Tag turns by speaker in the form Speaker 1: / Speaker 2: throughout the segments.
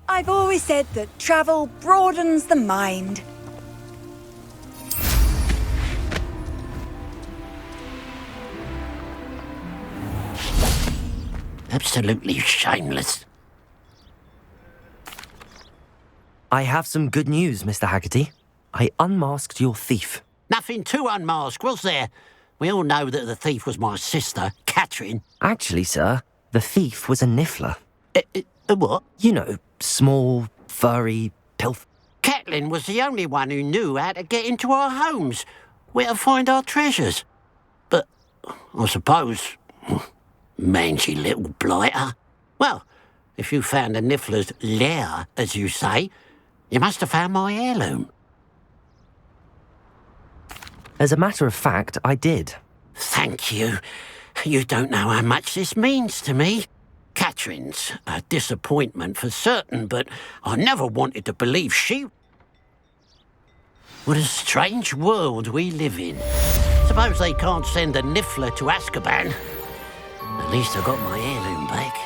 Speaker 1: I've always said that travel broadens the mind.
Speaker 2: Absolutely shameless.
Speaker 3: I have some good news, Mr. Haggerty. I unmasked your thief.
Speaker 2: Nothing to unmask, was there? We all know that the thief was my sister, Catherine.
Speaker 3: Actually, sir, the thief was a niffler.
Speaker 2: A what?
Speaker 3: You know, small, furry, pilf...
Speaker 2: Catelyn was the only one who knew how to get into our homes, where to find our treasures. But, I suppose, mangy little blighter. Well, if you found the niffler's lair, as you say, you must have found my heirloom.
Speaker 3: As a matter of fact, I did.
Speaker 2: Thank you. You don't know how much this means to me. Catherine's a disappointment for certain, but I never wanted to believe she... What a strange world we live in. Suppose they can't send a niffler to Azkaban. At least I got my heirloom back.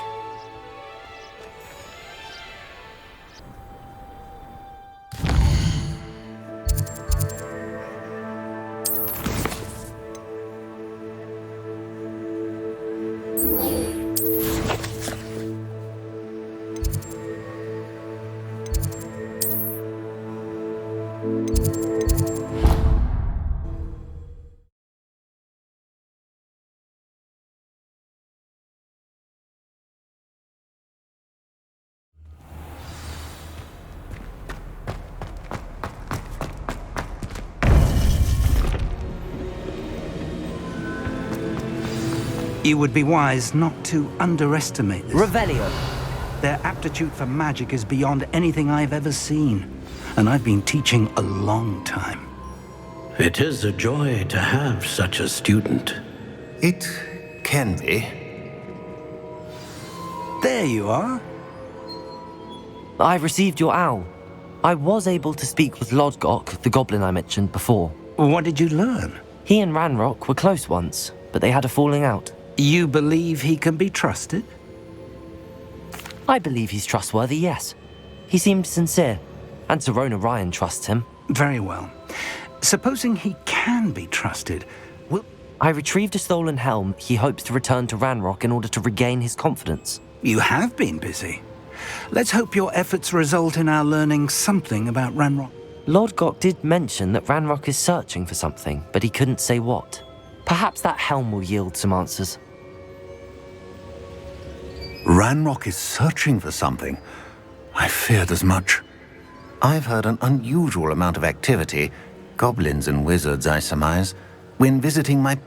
Speaker 4: You would be wise not to underestimate this.
Speaker 3: Revelio.
Speaker 4: Their aptitude for magic is beyond anything I've ever seen. And I've been teaching a long time.
Speaker 5: It is a joy to have such a student.
Speaker 6: It can be.
Speaker 4: There you are.
Speaker 3: I've received your owl. I was able to speak with Lodgok, the goblin I mentioned before.
Speaker 4: What did you learn?
Speaker 3: He and Ranrock were close once, but they had a falling out.
Speaker 4: You believe he can be trusted?
Speaker 3: I believe he's trustworthy, yes. He seemed sincere, and Serona Ryan trusts him.
Speaker 4: Very well. Supposing he can be trusted, will...
Speaker 3: I retrieved a stolen helm he hopes to return to Ranrock in order to regain his confidence.
Speaker 4: You have been busy. Let's hope your efforts result in our learning something about Ranrock.
Speaker 3: Lodgok did mention that Ranrock is searching for something, but he couldn't say what. Perhaps that helm will yield some answers.
Speaker 6: Ranrock is searching for something. I feared as much. I've heard an unusual amount of activity, goblins and wizards, I surmise, when visiting my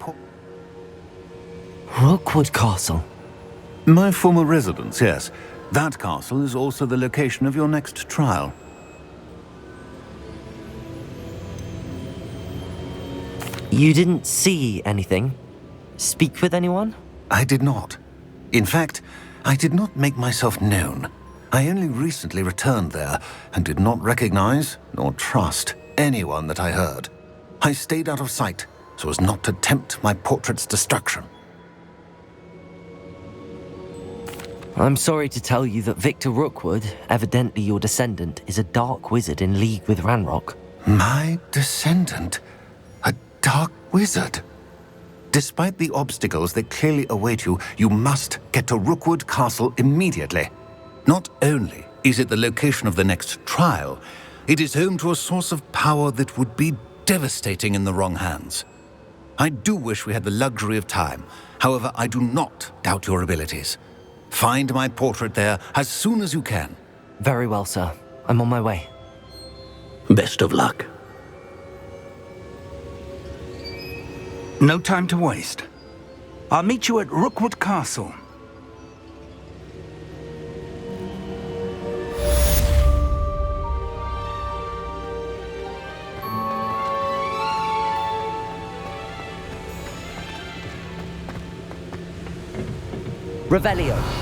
Speaker 3: Rookwood Castle.
Speaker 6: My former residence, yes. That castle is also the location of your next trial.
Speaker 3: You didn't see anything? Speak with anyone?
Speaker 6: I did not. In fact, I did not make myself known. I only recently returned there and did not recognize nor trust anyone that I heard. I stayed out of sight so as not to tempt my portrait's destruction.
Speaker 3: I'm sorry to tell you that Victor Rookwood, evidently your descendant, is a dark wizard in league with Ranrock.
Speaker 6: My descendant? A dark wizard? Despite the obstacles that clearly await you, you must get to Rookwood Castle immediately. Not only is it the location of the next trial, it is home to a source of power that would be devastating in the wrong hands. I do wish we had the luxury of time. However, I do not doubt your abilities. Find my portrait there as soon as you can.
Speaker 3: Very well, sir. I'm on my way.
Speaker 5: Best of luck.
Speaker 4: No time to waste. I'll meet you at Rookwood Castle.
Speaker 3: Revelio.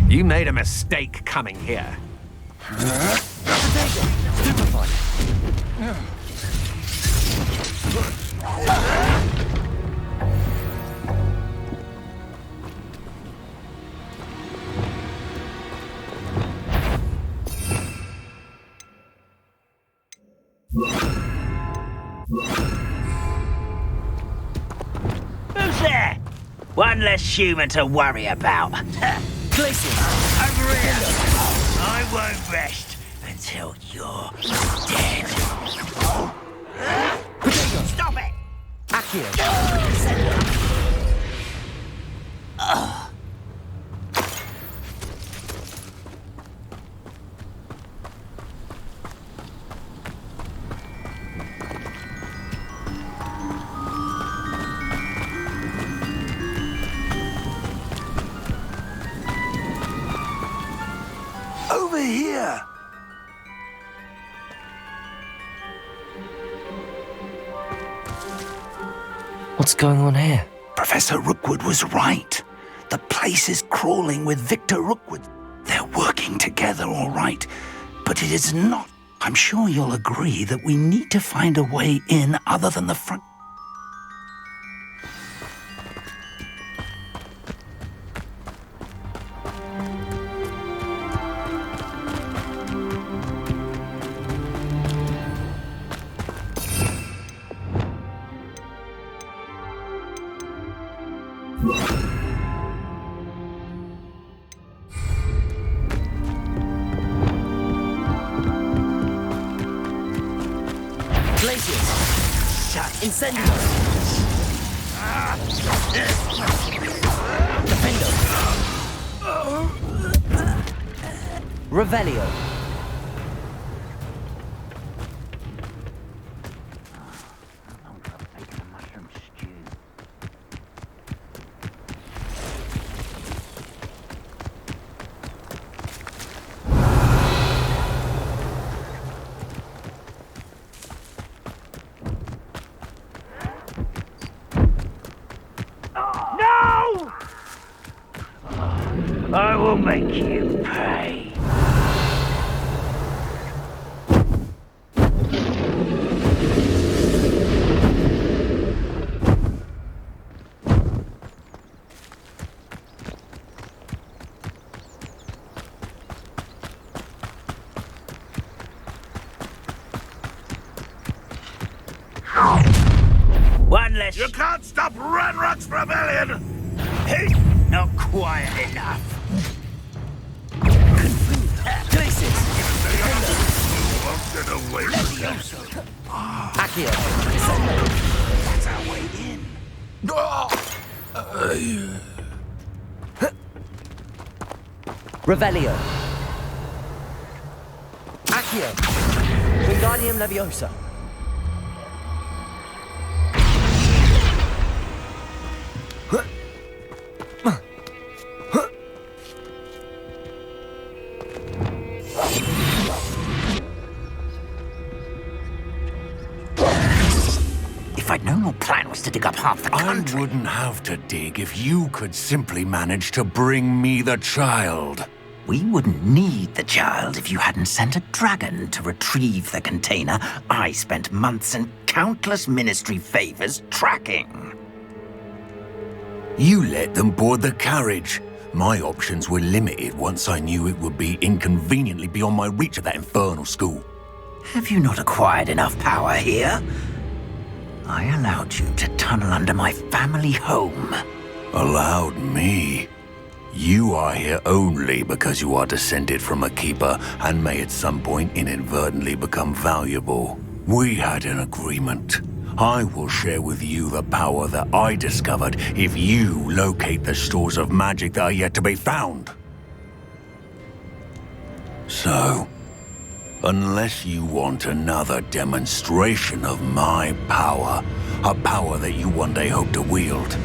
Speaker 7: You made a mistake coming here.
Speaker 8: Who's there? One less human to worry about.
Speaker 3: Glacius!
Speaker 8: Over here! I won't rest until you're dead. Stop it!
Speaker 3: Accio!
Speaker 4: Over here!
Speaker 3: What's going on here?
Speaker 4: Professor Rookwood was right. The place is crawling with Victor Rookwood. They're working together, all right. But it is not. I'm sure you'll agree that we need to find a way in other than the front.
Speaker 3: Glacius! Shut! Incendio! Defendo! Revelio!
Speaker 8: I will make you pay. One less.
Speaker 9: You can't stop Ranrock's rebellion!
Speaker 8: Hey, not quiet enough.
Speaker 3: Glacius!
Speaker 9: Won't get away from you.
Speaker 3: Accio!
Speaker 4: That's our way in.
Speaker 3: Revelio! Accio! Wingardium Leviosa!
Speaker 8: If I'd known your plan was to dig up half the
Speaker 6: I
Speaker 8: country...
Speaker 6: wouldn't have to dig if you could simply manage to bring me the child.
Speaker 8: We wouldn't need the child if you hadn't sent a dragon to retrieve the container I spent months and countless ministry favors tracking.
Speaker 6: You let them board the carriage. My options were limited once I knew it would be inconveniently beyond my reach at that infernal school.
Speaker 8: Have you not acquired enough power here? I allowed you to tunnel under my family home.
Speaker 6: Allowed me? You are here only because you are descended from a keeper and may at some point inadvertently become valuable. We had an agreement. I will share with you the power that I discovered if you locate the stores of magic that are yet to be found. So, unless you want another demonstration of my power, a power that you one day hope to wield,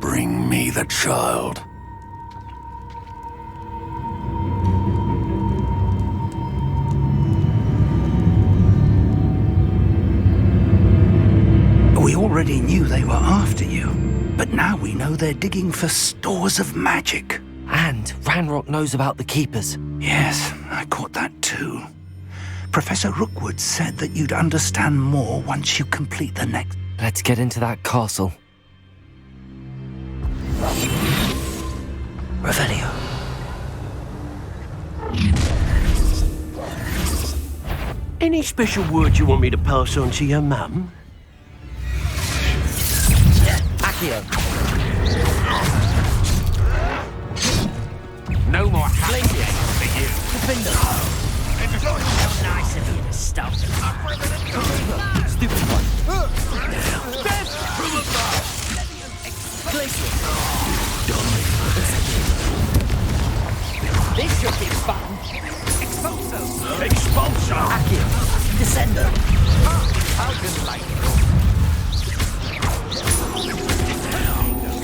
Speaker 6: bring me the child.
Speaker 4: We already knew they were after you, but now we know they're digging for stores of magic.
Speaker 3: And Ranrock knows about the Keepers.
Speaker 4: Yes, I caught that too. Professor Rookwood said that you'd understand more once you complete the next...
Speaker 3: Let's get into that castle. Revelio.
Speaker 2: Any special words you want me to pass on to your mum?
Speaker 3: Accio.
Speaker 7: No more happiness for you.
Speaker 3: Defender.
Speaker 8: So nice of you to stop.
Speaker 3: Stupid one.
Speaker 8: This should be fun. Expulso.
Speaker 7: Expulsor!
Speaker 3: Accio.
Speaker 8: Descender.
Speaker 7: How delightful.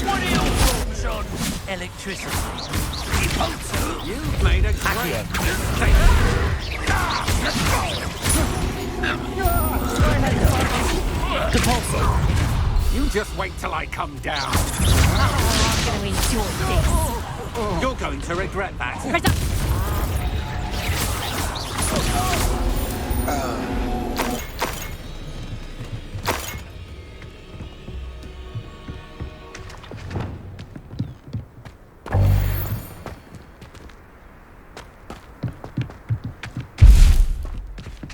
Speaker 7: What are your thoughts on electricity? You've made a great mistake.
Speaker 3: Depulso.
Speaker 7: You just wait till I come down.
Speaker 1: I'm going to enjoy this.
Speaker 7: You're going to regret that.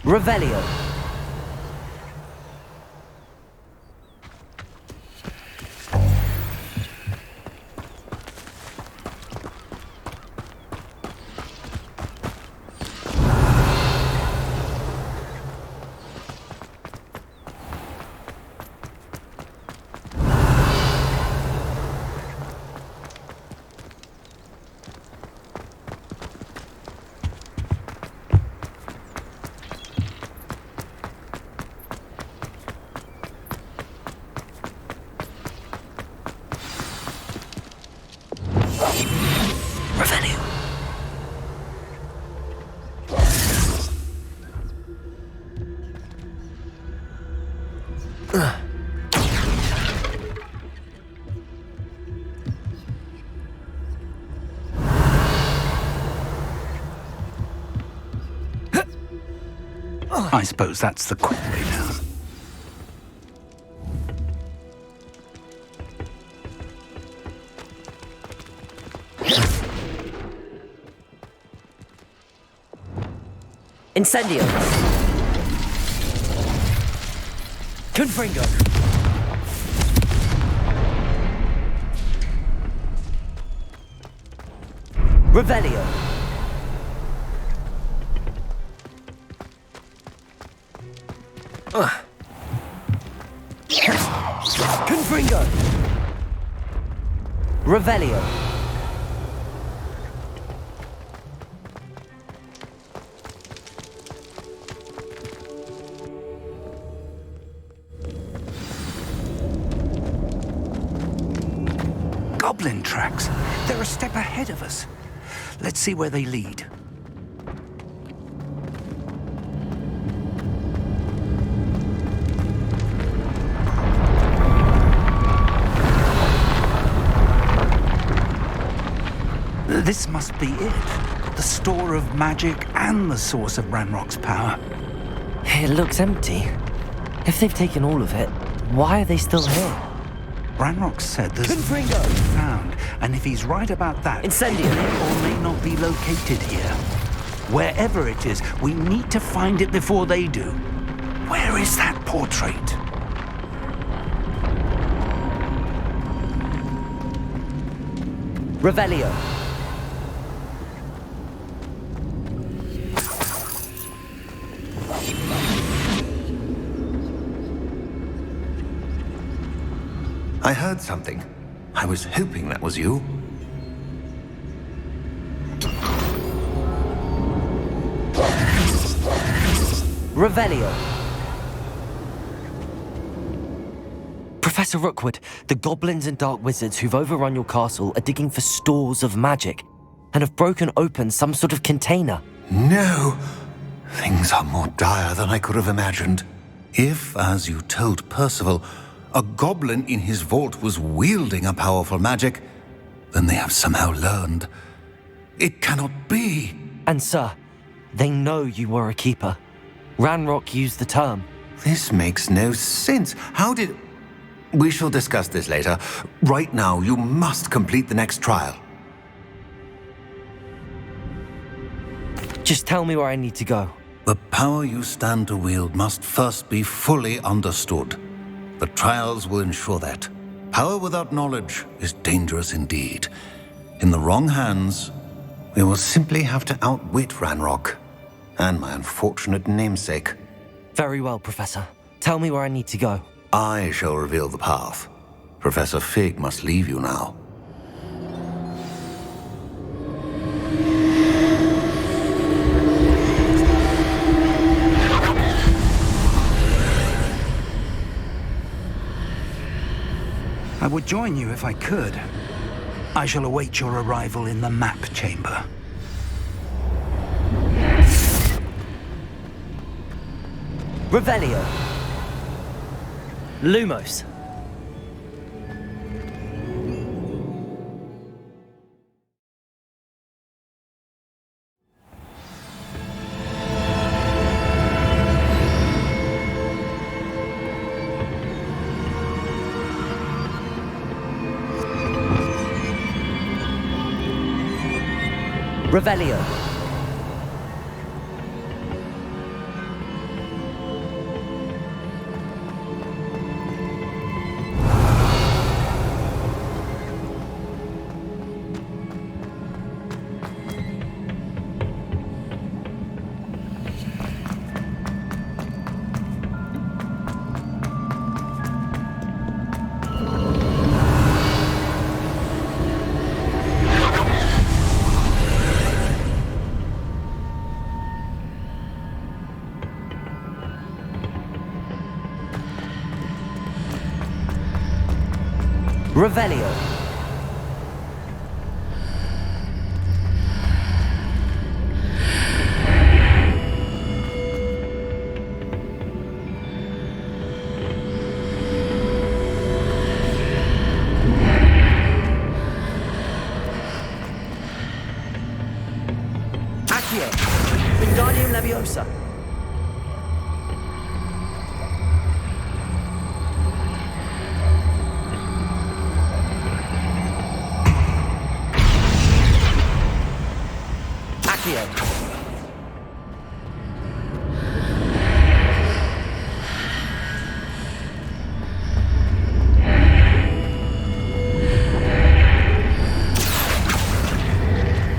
Speaker 3: Revelio.
Speaker 4: I suppose that's the quick way down.
Speaker 3: Incendio. Confringo. Revelio. Confringo. Revelio.
Speaker 4: Goblin tracks. They're a step ahead of us. Let's see where they lead. This must be it. The store of magic and the source of Ranrock's power.
Speaker 3: It looks empty. If they've taken all of it, why are they still here?
Speaker 4: Ranrock said there's
Speaker 3: Confringo.
Speaker 4: found, and if he's right about that,
Speaker 3: Incendio.
Speaker 4: it may or may not be located here. Wherever it is, we need to find it before they do. Where is that portrait?
Speaker 3: Revelio.
Speaker 6: I heard something. I was hoping that was you.
Speaker 3: Revelio. Professor Rookwood, the goblins and dark wizards who've overrun your castle are digging for stores of magic and have broken open some sort of container.
Speaker 6: No! Things are more dire than I could have imagined. If, as you told Percival, a goblin in his vault was wielding a powerful magic, Then they have somehow learned. It cannot be.
Speaker 3: And sir, they know you were a keeper. Ranrock used the term.
Speaker 6: This makes no sense. How did... We shall discuss this later. Right now, you must complete the next trial.
Speaker 3: Just tell me where I need to go.
Speaker 6: The power you stand to wield must first be fully understood. The trials will ensure that. Power without knowledge is dangerous indeed. In the wrong hands, we will simply have to outwit Ranrock and my unfortunate namesake.
Speaker 3: Very well, Professor. Tell me where I need to go.
Speaker 6: I shall reveal the path. Professor Fig must leave you now.
Speaker 4: I would join you if I could. I shall await your arrival in the map chamber.
Speaker 3: Revelio. Lumos. Revelio. Revelio. Accio. Wingardium Leviosa.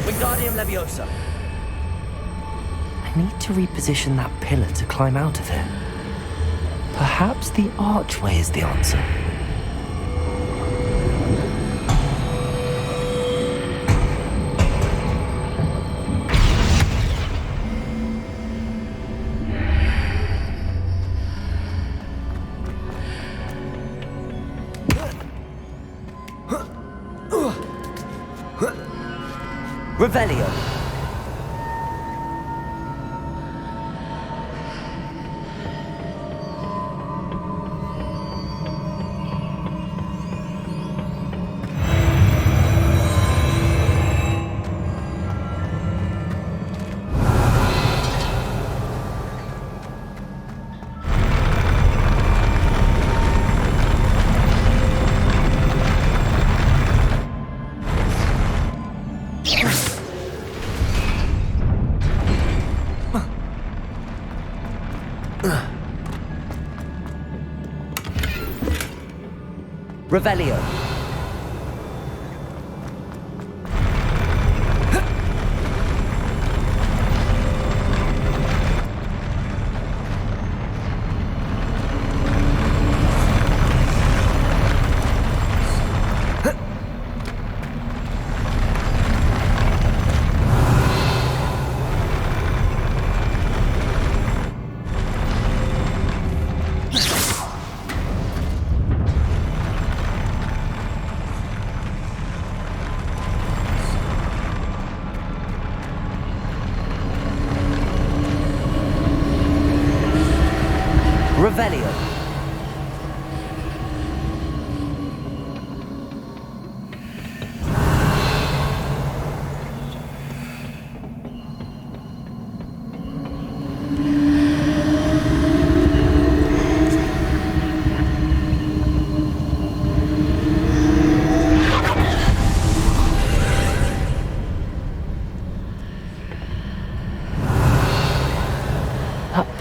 Speaker 3: Wingardium Leviosa. I need to reposition that pillar to climb out of it. Perhaps the archway is the answer. Revelio. Revelio. Revelio.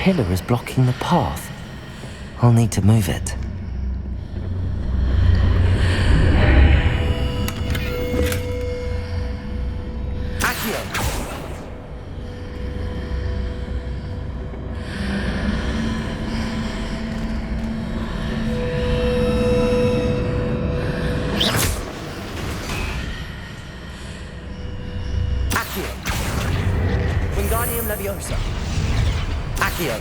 Speaker 3: pillar is blocking the path. I'll need to move it.
Speaker 7: Leviosa. Accio.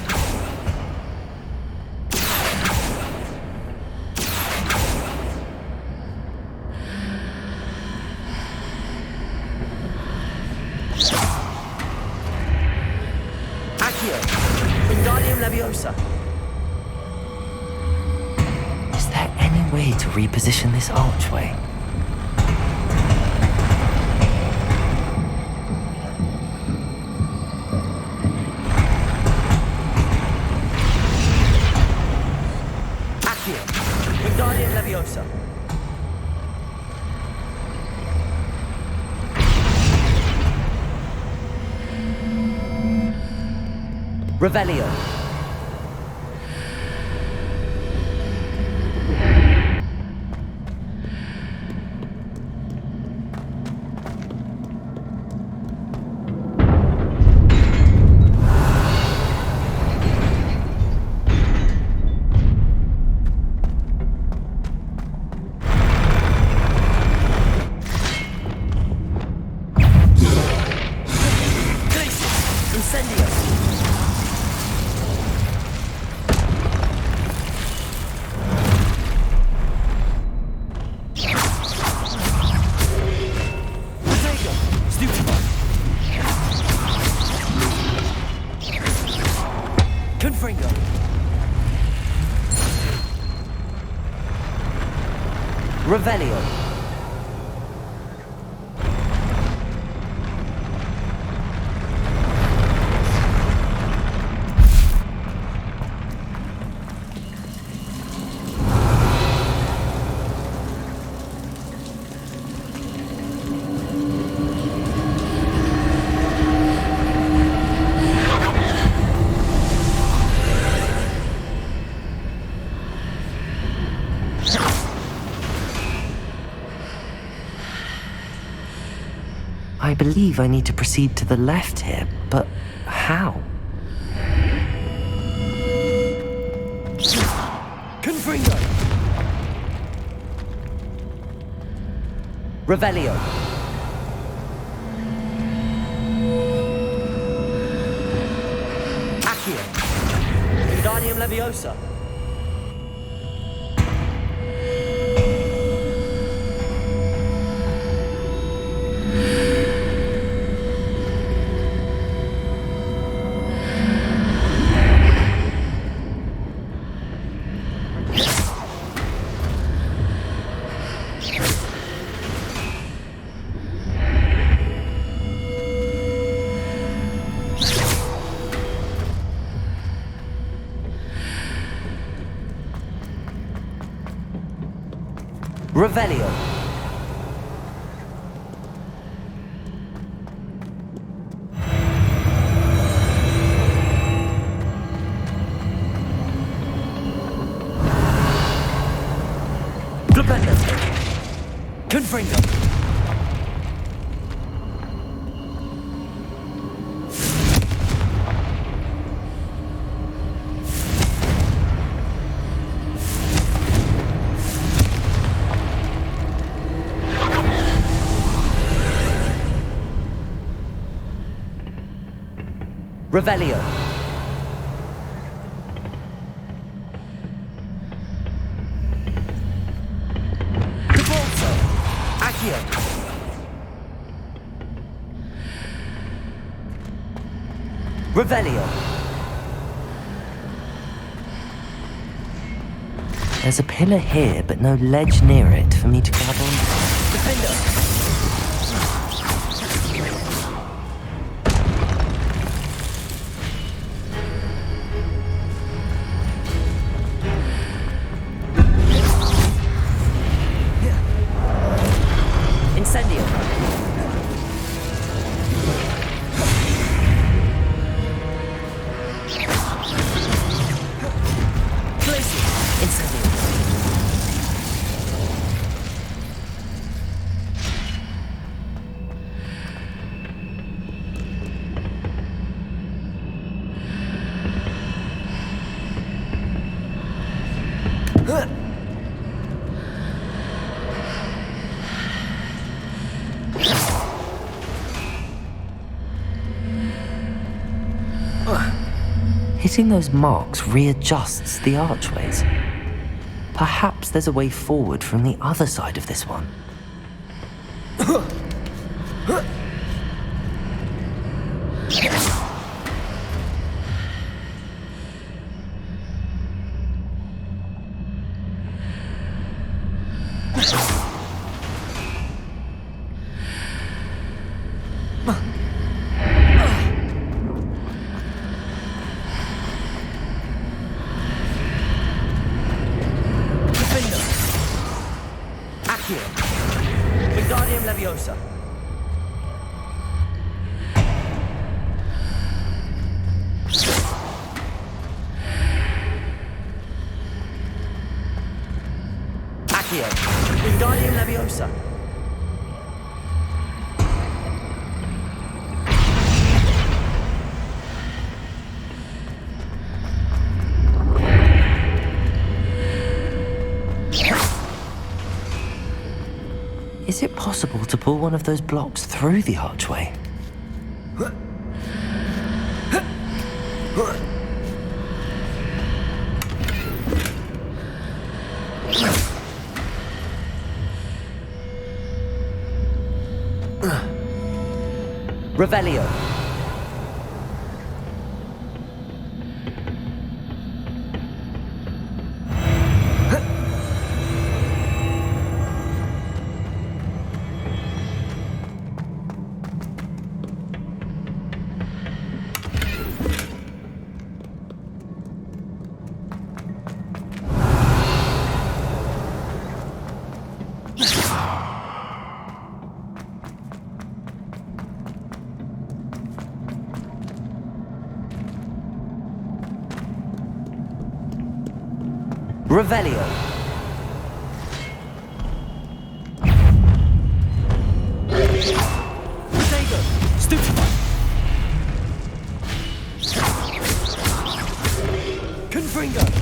Speaker 7: Accio. Wingardium Leviosa.
Speaker 3: Is there any way to reposition this archway?
Speaker 7: Wingardium Leviosa. Revelio. Revelio.
Speaker 3: I believe I need to proceed to the left here, but how?
Speaker 7: Confringo. Revelio. Accio. Wingardium Leviosa. Revelio. Flipendo. Confringo. Revelio. Cabalso. Accio. Revelio.
Speaker 3: There's a pillar here, but no ledge near it for me to grab on.
Speaker 7: Defender. Incendio.
Speaker 3: Hitting those marks readjusts the archways. Perhaps there's a way forward from the other side of this one.
Speaker 7: Leviosa. Accio. Wingardium Leviosa.
Speaker 3: Is it possible to pull one of those blocks through the archway? Revelio. Revelio.
Speaker 7: Potato. Stupefy. Confringo.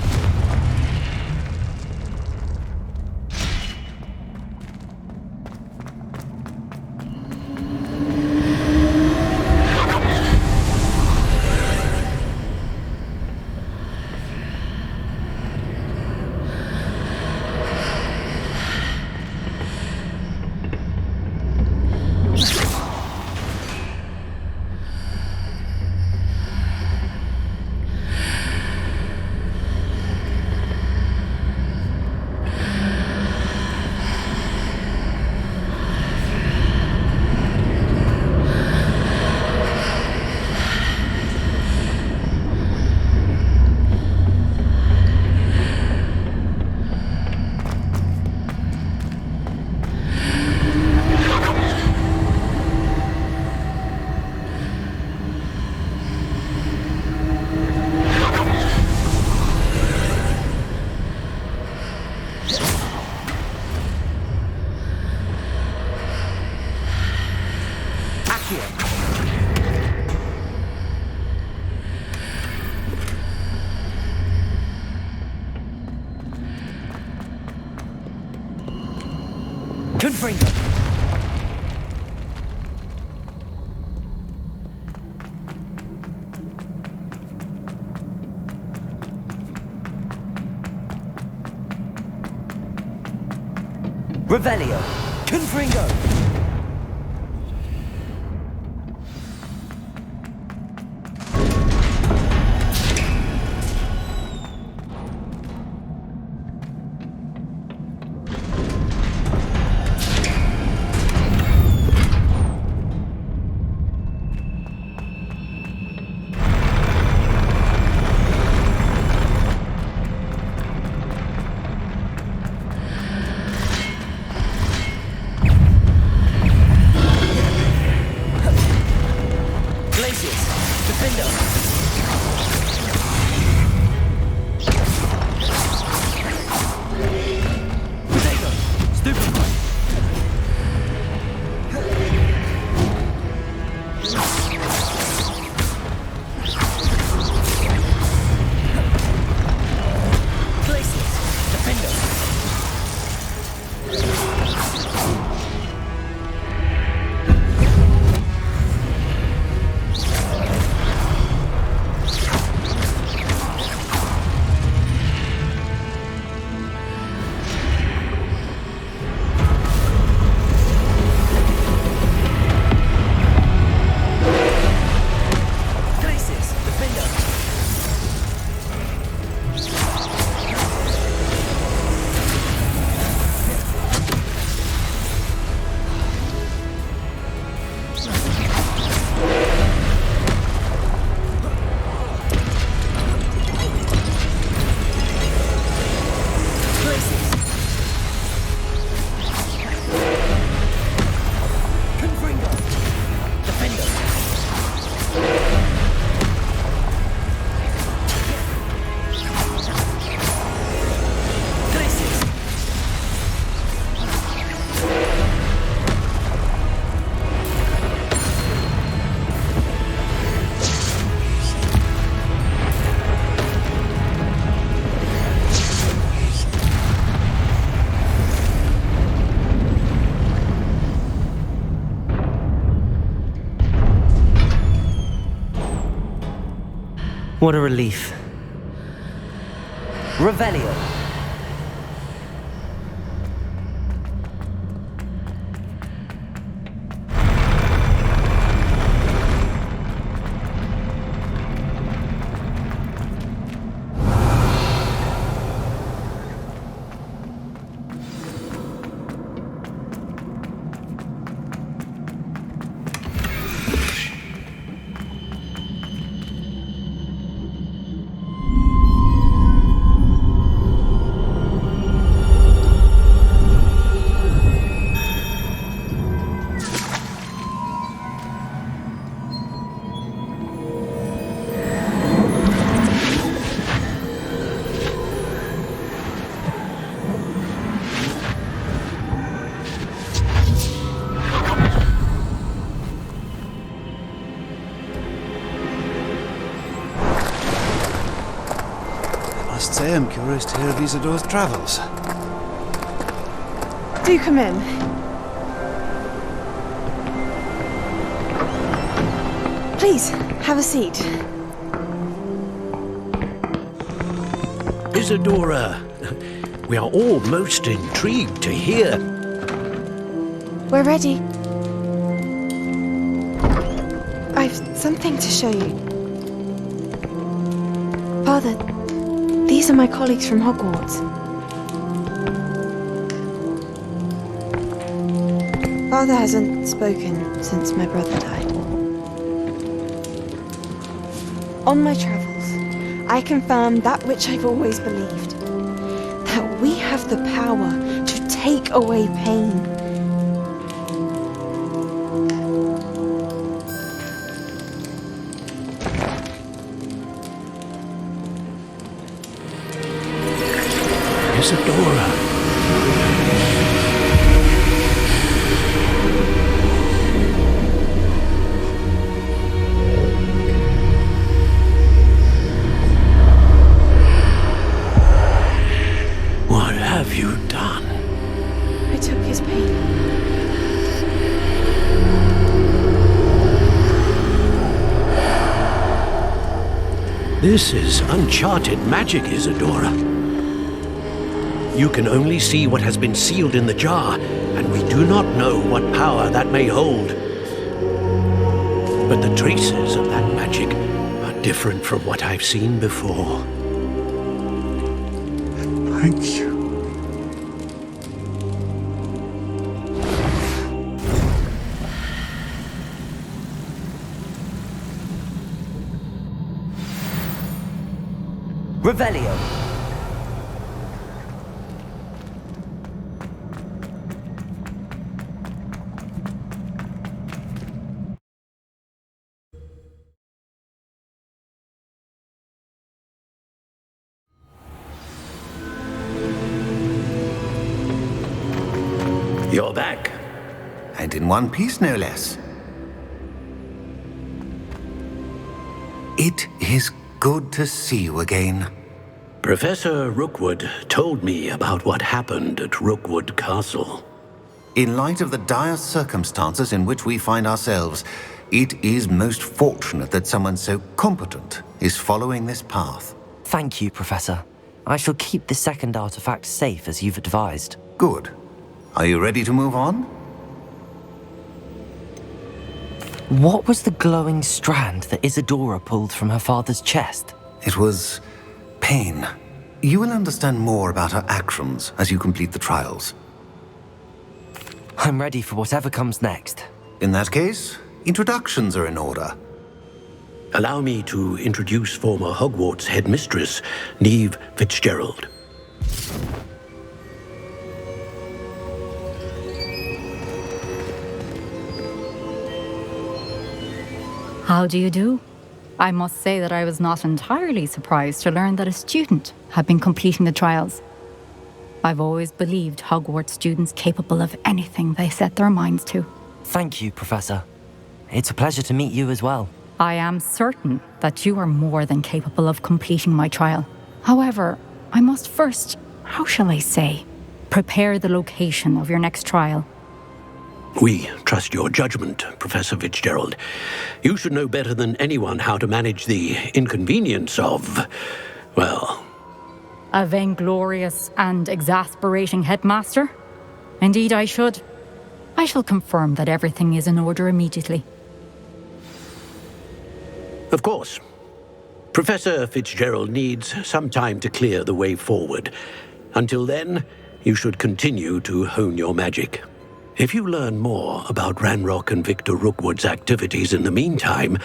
Speaker 7: Confringo.
Speaker 3: Revelio.
Speaker 7: Confringo.
Speaker 3: What a relief. Revelio.
Speaker 10: I am curious to hear of Isidore's travels.
Speaker 11: Do come in. Please, have a seat.
Speaker 5: Isidora, we are all most intrigued to hear.
Speaker 11: We're ready. I've something to show you. Father, these are my colleagues from Hogwarts. Father hasn't spoken since my brother died. On my travels, I confirmed that which I've always believed. That we have the power to take away pain.
Speaker 5: Isidora. What have you done?
Speaker 11: I took his pain.
Speaker 5: This is uncharted magic, Isidora. You can only see what has been sealed in the jar, and we do not know what power that may hold. But the traces of that magic are different from what I've seen before.
Speaker 10: Thank you.
Speaker 3: Revelio.
Speaker 5: You're back.
Speaker 6: And in one piece, no less. It is good to see you again.
Speaker 5: Professor Rookwood told me about what happened at Rookwood Castle.
Speaker 6: In light of the dire circumstances in which we find ourselves, it is most fortunate that someone so competent is following this path.
Speaker 3: Thank you, Professor. I shall keep the second artifact safe as you've advised.
Speaker 6: Good. Are you ready to move on?
Speaker 3: What was the glowing strand that Isidora pulled from her father's chest?
Speaker 6: It was pain. You will understand more about her actions as you complete the trials.
Speaker 3: I'm ready for whatever comes next.
Speaker 6: In that case, introductions are in order.
Speaker 5: Allow me to introduce former Hogwarts headmistress, Neve Fitzgerald.
Speaker 12: How do you do? I must say that I was not entirely surprised to learn that a student had been completing the trials. I've always believed Hogwarts students capable of anything they set their minds to.
Speaker 3: Thank you, Professor. It's a pleasure to meet you as well.
Speaker 12: I am certain that you are more than capable of completing my trial. However, I must first, how shall I say, prepare the location of your next trial.
Speaker 5: We trust your judgment, Professor Fitzgerald. You should know better than anyone how to manage the inconvenience of, well...
Speaker 12: A vainglorious and exasperating headmaster? Indeed I should. I shall confirm that everything is in order immediately.
Speaker 5: Of course. Professor Fitzgerald needs some time to clear the way forward. Until then, you should continue to hone your magic. If you learn more about Ranrock and Victor Rookwood's activities in the meantime,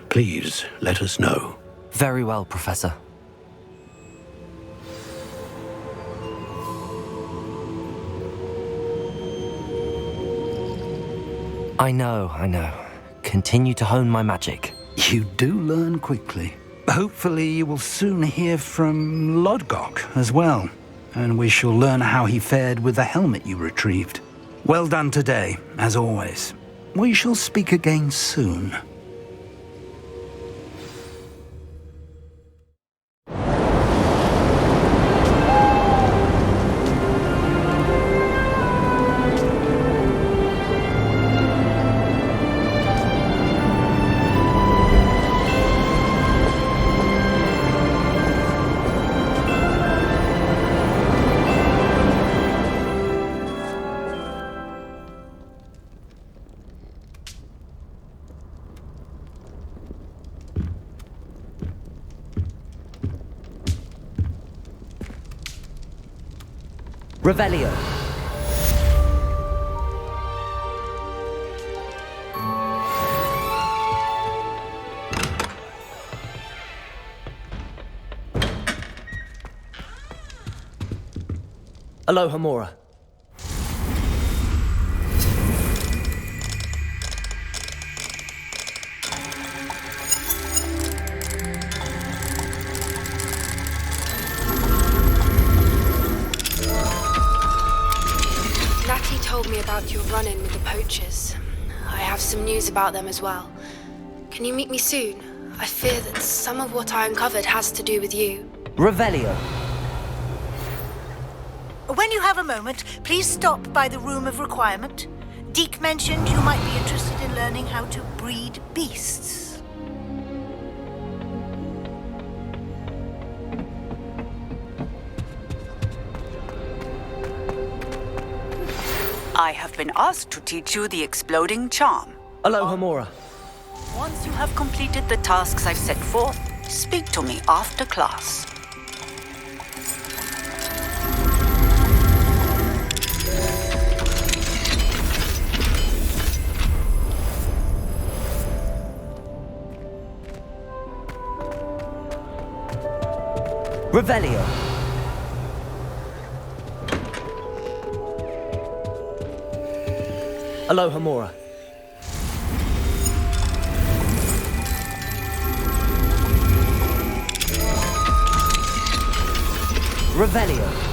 Speaker 5: please let us know.
Speaker 3: Very well, Professor. I know. Continue to hone my magic.
Speaker 4: You do learn quickly. Hopefully you will soon hear from Lodgok as well, and we shall learn how he fared with the helmet you retrieved. Well done today, as always. We shall speak again soon.
Speaker 3: Revelio. Alohomora.
Speaker 13: Told me about your run-in with the poachers. I have some news about them as well. Can you meet me soon? I fear that some of what I uncovered has to do with you.
Speaker 3: Revelio.
Speaker 14: When you have a moment, please stop by the Room of Requirement. Deke mentioned you might be interested in learning how to breed beasts.
Speaker 15: I have been asked to teach you the exploding charm.
Speaker 3: Alohomora.
Speaker 15: Once you have completed the tasks I've set forth, speak to me after class.
Speaker 3: Revelio. Alohomora. Revelio.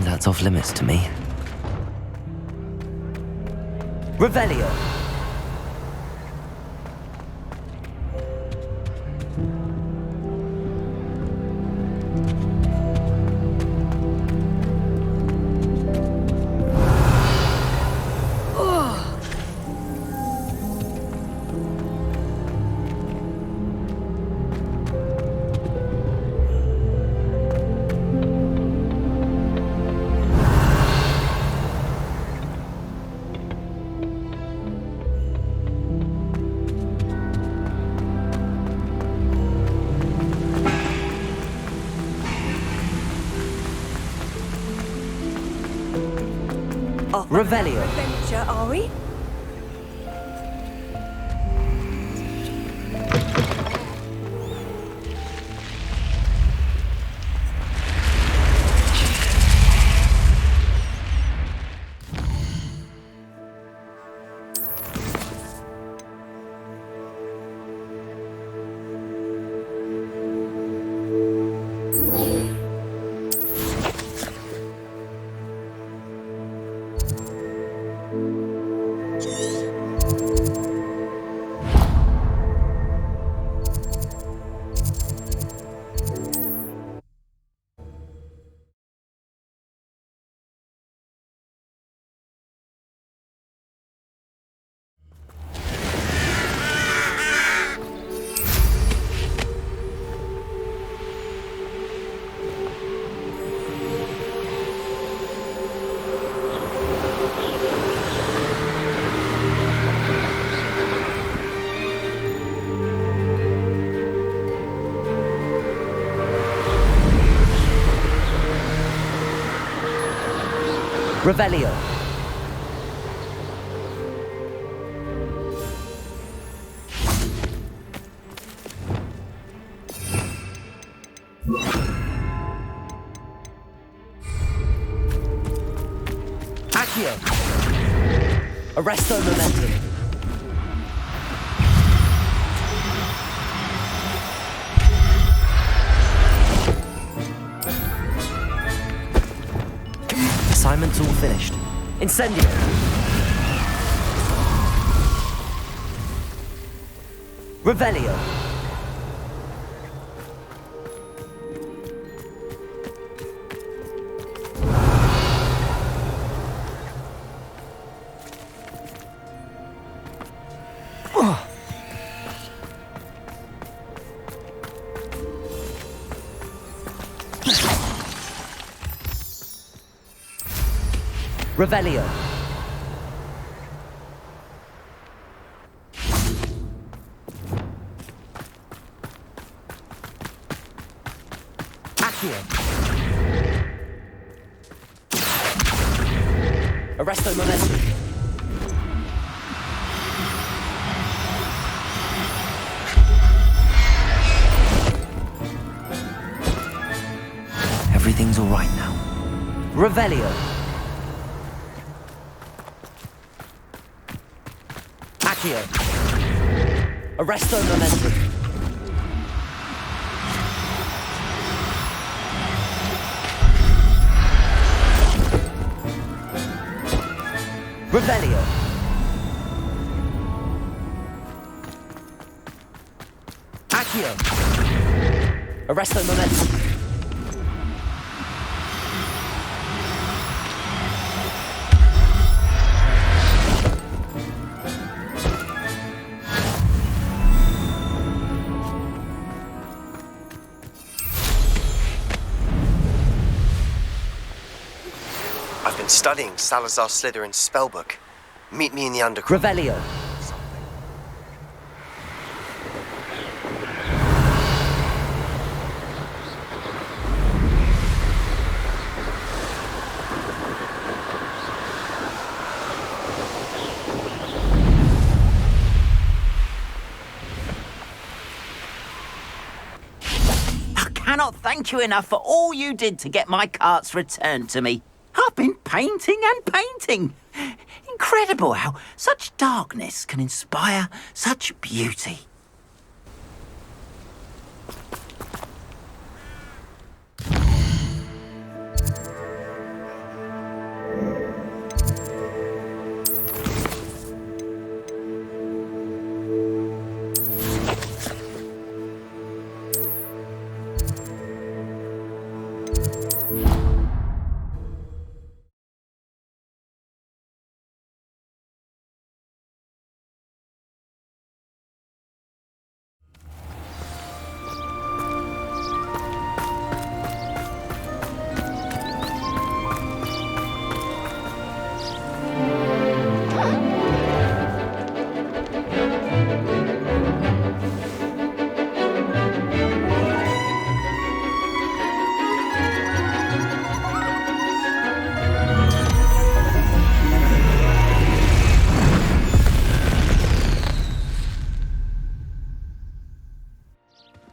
Speaker 3: That's off limits to me. Revelio. Revelio.
Speaker 1: Adventure, are we?
Speaker 3: Revelio. Accio. Arresto momentum. Assignment's all finished. Incendio. Revelio. Revelio. Accio. Arresto momentum. Everything's all right now. Revelio. Accio. Arresto momentum. Revelio. Accio. Arresto momentum.
Speaker 16: Studying Salazar Slytherin's spellbook. Meet me in the underground.
Speaker 3: Revelio.
Speaker 8: I cannot thank you enough for all you did to get my carts returned to me. I've been painting and painting. Incredible how such darkness can inspire such beauty.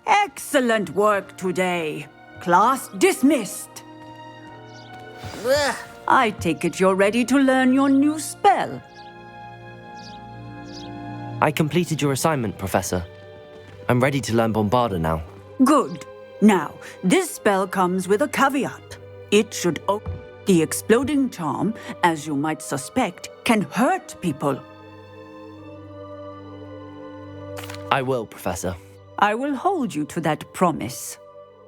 Speaker 17: Excellent work today. Class dismissed. I take it you're ready to learn your new spell.
Speaker 3: I completed your assignment, Professor. I'm ready to learn Bombarda now.
Speaker 17: Good. Now, this spell comes with a caveat. It should open. The exploding charm, as you might suspect, can hurt people.
Speaker 3: I will, Professor.
Speaker 17: I will hold you to that promise.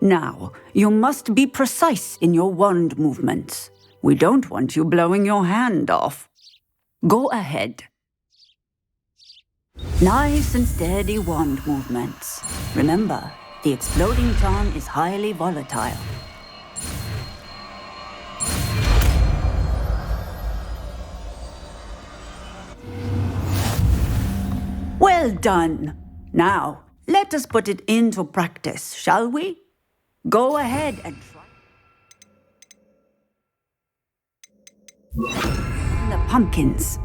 Speaker 17: Now, you must be precise in your wand movements. We don't want you blowing your hand off. Go ahead. Nice and steady wand movements. Remember, the exploding charm is highly volatile. Well done. Now, let us put it into practice, shall we? Go ahead and try. The pumpkins.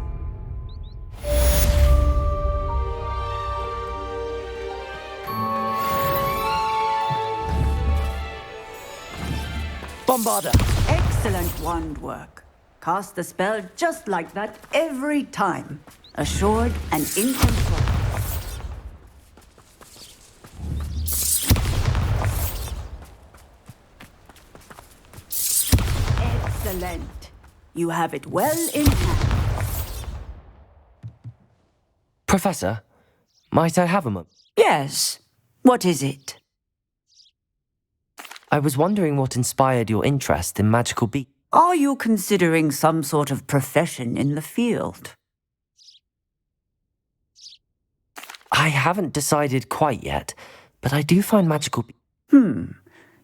Speaker 3: Bombarder!
Speaker 17: Excellent wand work. Cast the spell just like that every time. Assured and in control. Excellent. You have it well in hand.
Speaker 3: Professor, might I have a moment?
Speaker 17: Yes. What is it?
Speaker 3: I was wondering what inspired your interest in magical beasts.
Speaker 17: Are you considering some sort of profession in the field?
Speaker 3: I haven't decided quite yet, but I do find magical beasts.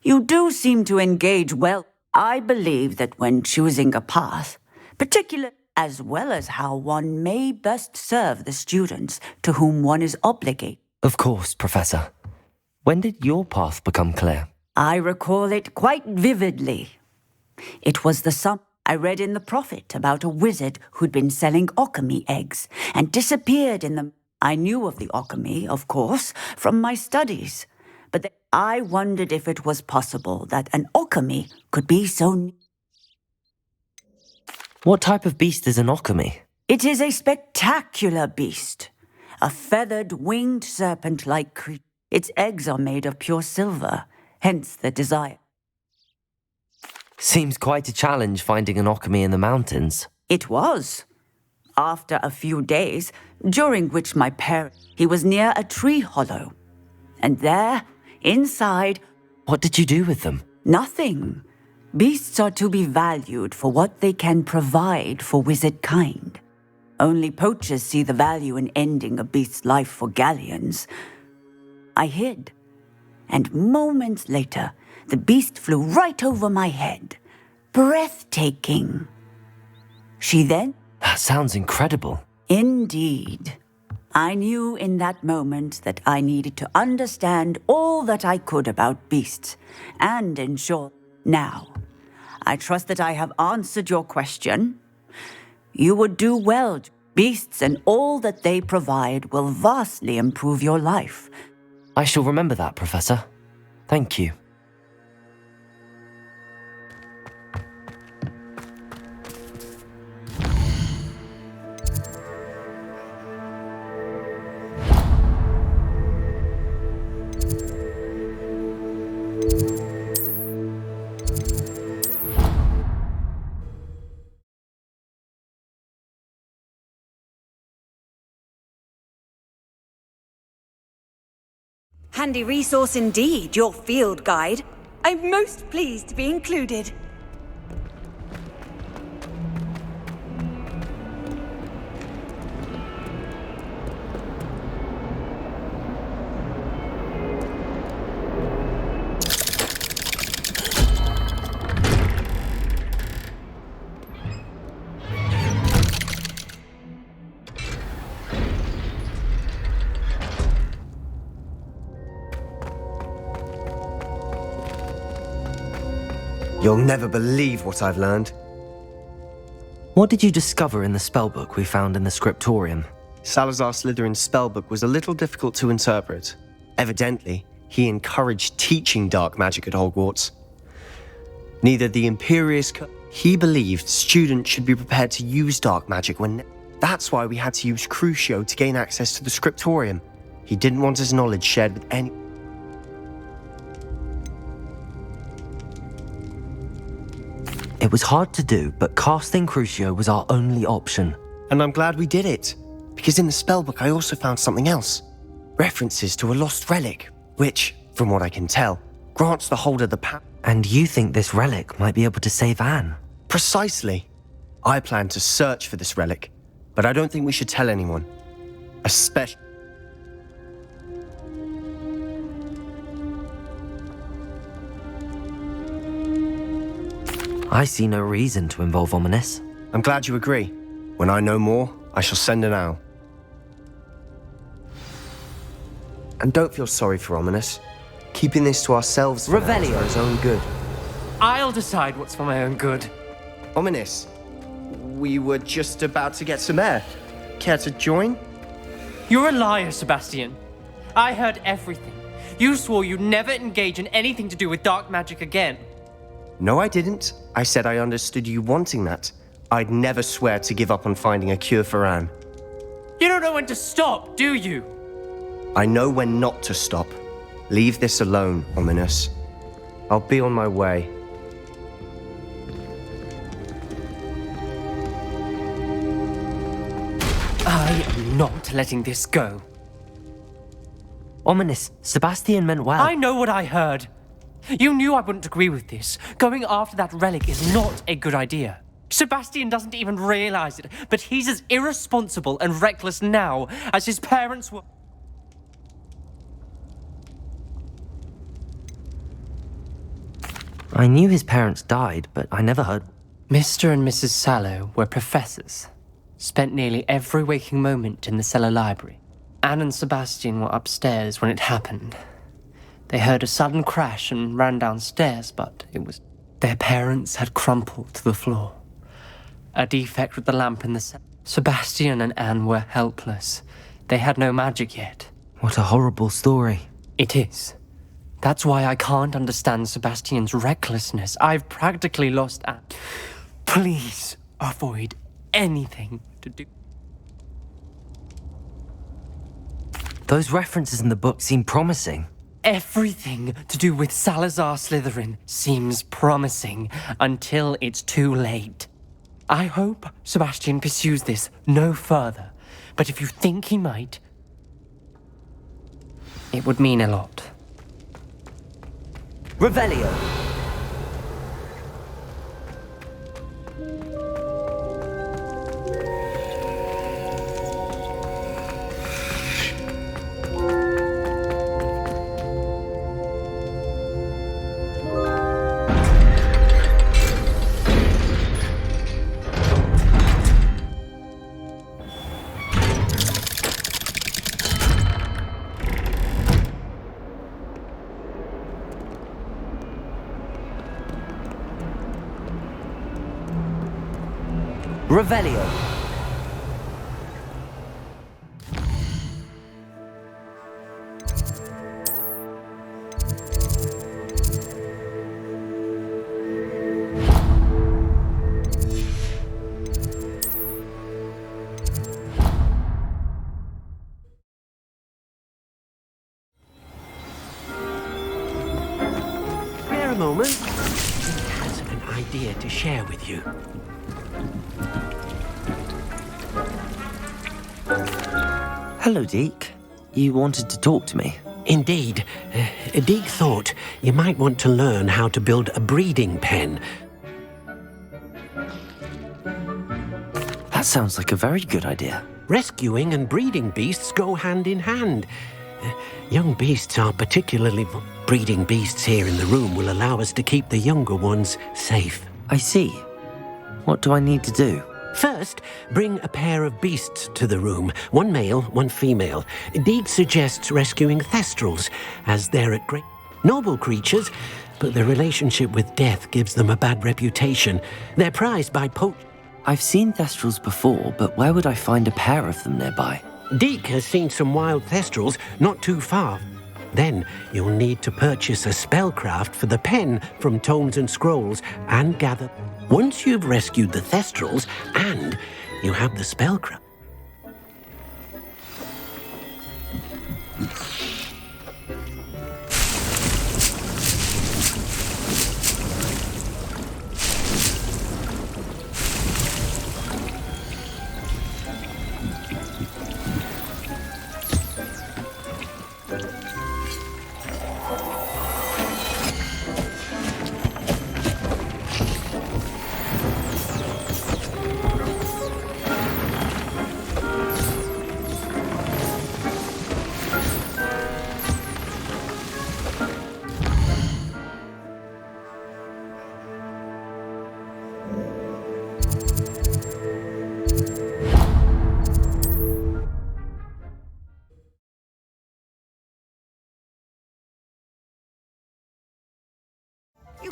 Speaker 17: You do seem to engage well. I believe that when choosing a path, particularly as well as how one may best serve the students to whom one is obligated.
Speaker 3: Of course, Professor. When did your path become clear?
Speaker 17: I recall it quite vividly. It was the summer I read in the Prophet about a wizard who'd been selling alchemy eggs and disappeared in them. I knew of the alchemy, of course, from my studies, but I wondered if it was possible that an alchemy could be so...
Speaker 3: What type of beast is an alchemy?
Speaker 17: It is a spectacular beast. A feathered, winged serpent-like creature. Its eggs are made of pure silver, hence the desire.
Speaker 3: Seems quite a challenge finding an alchemy in the mountains.
Speaker 17: It was. After a few days, during which my he was near a tree hollow. And there, inside...
Speaker 3: What did you do with them?
Speaker 17: Nothing. Beasts are to be valued for what they can provide for wizard kind. Only poachers see the value in ending a beast's life for galleons. I hid, and moments later, the beast flew right over my head. Breathtaking. She then...
Speaker 3: That sounds incredible.
Speaker 17: Indeed. I knew in that moment that I needed to understand all that I could about beasts and ensure... Now, I trust that I have answered your question. You would do well. Beasts and all that they provide will vastly improve your life.
Speaker 3: I shall remember that, Professor. Thank you.
Speaker 1: Handy resource indeed, your field guide. I'm most pleased to be included.
Speaker 16: You'll never believe what I've learned.
Speaker 3: What did you discover in the spellbook we found in the scriptorium?
Speaker 16: Salazar Slytherin's spellbook was a little difficult to interpret. Evidently, he encouraged teaching dark magic at Hogwarts. Neither the Imperious... He believed students should be prepared to use dark magic when... That's why we had to use Crucio to gain access to the scriptorium. He didn't want his knowledge shared with any...
Speaker 3: It was hard to do, but casting Crucio was our only option.
Speaker 16: And I'm glad we did it, because in the spellbook I also found something else. References to a lost relic, which, from what I can tell, grants the holder the power.
Speaker 3: And you think this relic might be able to save Anne?
Speaker 16: Precisely. I plan to search for this relic, but I don't think we should tell anyone. Especially...
Speaker 3: I see no reason to involve Ominous.
Speaker 16: I'm glad you agree. When I know more, I shall send an owl. And don't feel sorry for Ominous. Keeping this to ourselves for
Speaker 3: Revelio.
Speaker 16: his own good.
Speaker 7: I'll decide what's for my own good.
Speaker 16: Ominous, we were just about to get some air. Care to join?
Speaker 18: You're a liar, Sebastian. I heard everything. You swore you'd never engage in anything to do with dark magic again.
Speaker 16: No, I didn't. I said I understood you wanting that. I'd never swear to give up on finding a cure for Anne.
Speaker 18: You don't know when to stop, do you?
Speaker 16: I know when not to stop. Leave this alone, Ominous. I'll be on my way.
Speaker 18: I am not letting this go.
Speaker 3: Ominous, Sebastian meant well.
Speaker 18: I know what I heard. You knew I wouldn't agree with this. Going after that relic is not a good idea. Sebastian doesn't even realize it, but he's as irresponsible and reckless now as his parents were.
Speaker 3: I knew his parents died, but I never heard.
Speaker 18: Mr. and Mrs. Sallow were professors. Spent nearly every waking moment in the cellar library. Anne and Sebastian were upstairs when it happened. They heard a sudden crash and ran downstairs, but it was... Their parents had crumpled to the floor. A defect with the lamp in the cellar. Sebastian and Anne were helpless. They had no magic yet.
Speaker 3: What a horrible story.
Speaker 18: It is. That's why I can't understand Sebastian's recklessness. I've practically lost Anne. Please avoid anything to do.
Speaker 3: Those references in the book seem promising.
Speaker 18: Everything to do with Salazar Slytherin seems promising until it's too late. I hope Sebastian pursues this no further, but if you think he might, it would mean a lot.
Speaker 3: Revelio. Revelio.
Speaker 5: Spare a moment. He has an idea to share with you.
Speaker 3: Hello, Deke. You wanted to talk to me?
Speaker 5: Indeed. Deke thought you might want to learn how to build a breeding pen.
Speaker 3: That sounds like a very good idea.
Speaker 5: Rescuing and breeding beasts go hand in hand. Young beasts are particularly... Breeding beasts here in the room will allow us to keep the younger ones safe.
Speaker 3: I see. What do I need to do?
Speaker 5: First, bring a pair of beasts to the room. One male, one female. Deke suggests rescuing thestrals, as they're at great... Noble creatures, but their relationship with death gives them a bad reputation. They're prized by
Speaker 3: I've seen thestrals before, but where would I find a pair of them nearby?
Speaker 5: Deke has seen some wild thestrals not too far. Then you'll need to purchase a spellcraft for the pen from Tomes and Scrolls and gather... Once you've rescued the thestrals and you have the spellcraft...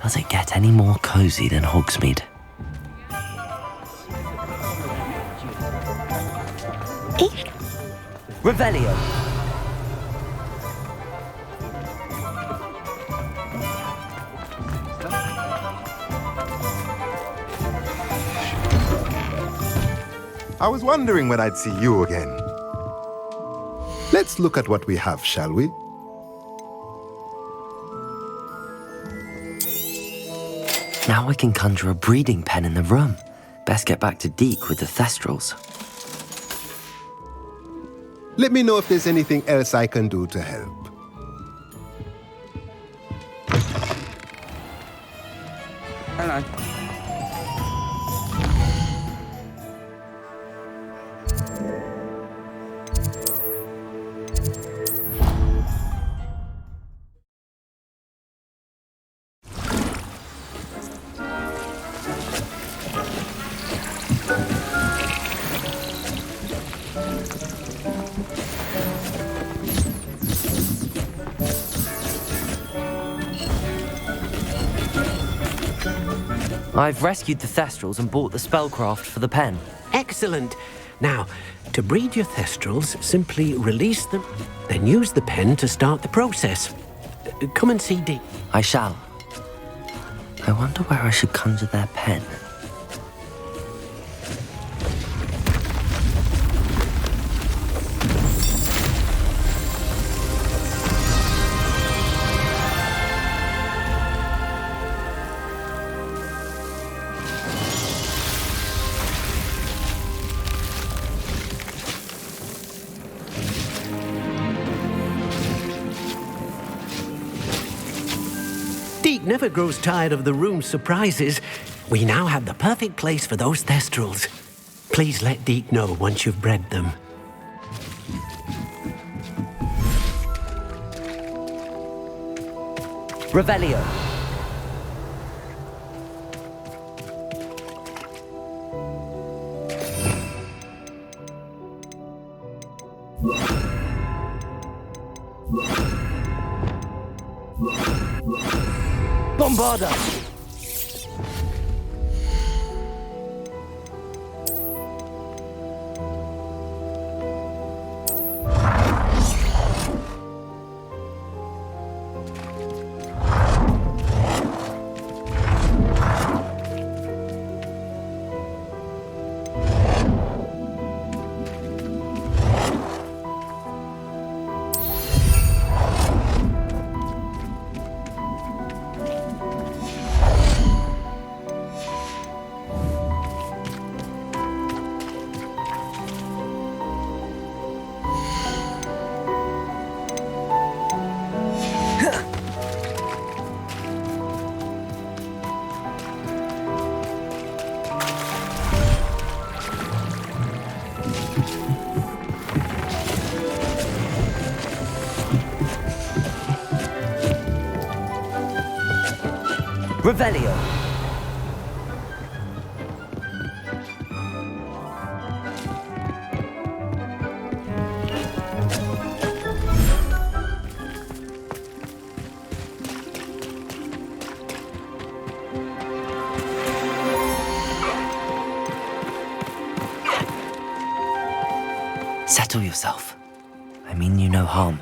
Speaker 3: Does it get any more cozy than Hogsmeade? Revelio.
Speaker 19: I was wondering when I'd see you again. Let's look at what we have, shall we?
Speaker 3: Now I can conjure a breeding pen in the room. Best get back to Deke with the Thestrals.
Speaker 19: Let me know if there's anything else I can do to help.
Speaker 8: Hello.
Speaker 3: I've rescued the Thestrals and bought the spellcraft for the pen.
Speaker 5: Excellent. Now, to breed your Thestrals, simply release them, then use the pen to start the process. Come and see Deke.
Speaker 3: I shall. I wonder where I should conjure their pen.
Speaker 5: Deke never grows tired of the room's surprises. We now have the perfect place for those Thestrals. Please let Deke know once you've bred them.
Speaker 3: Revelio. Bombarda! Revelio. Settle yourself. I mean you no harm.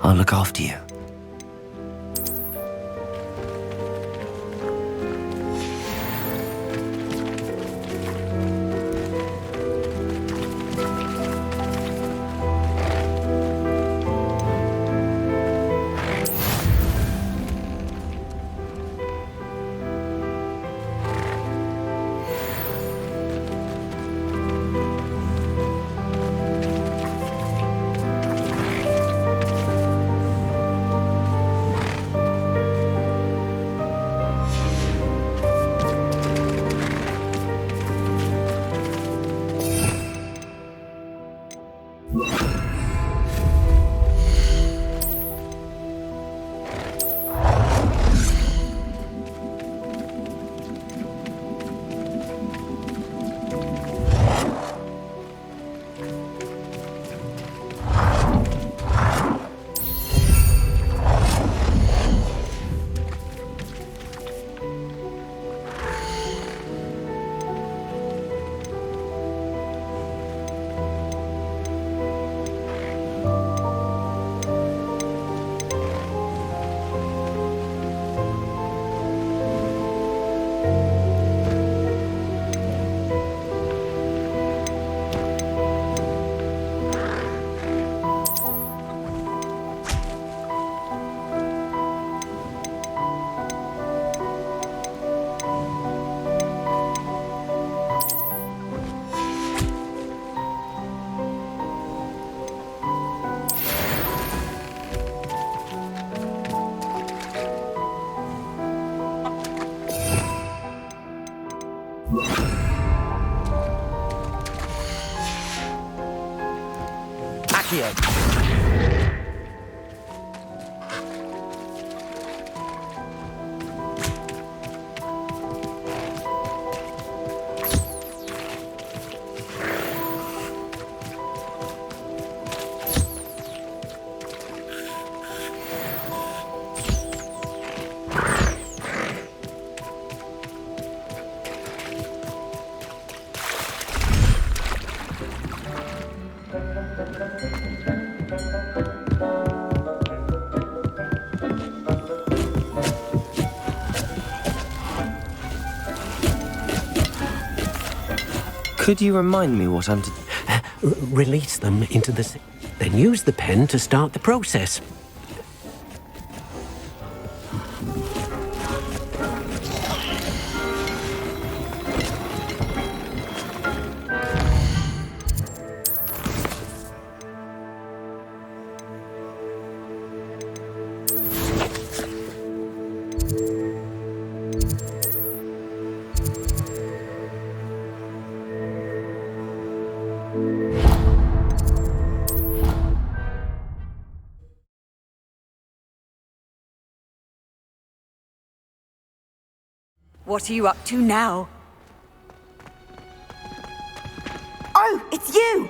Speaker 3: I'll look after you. Could you remind me what I'm to...
Speaker 5: Release them into the... Then use the pen to start the process.
Speaker 1: What are you up to now?
Speaker 11: Oh, it's you!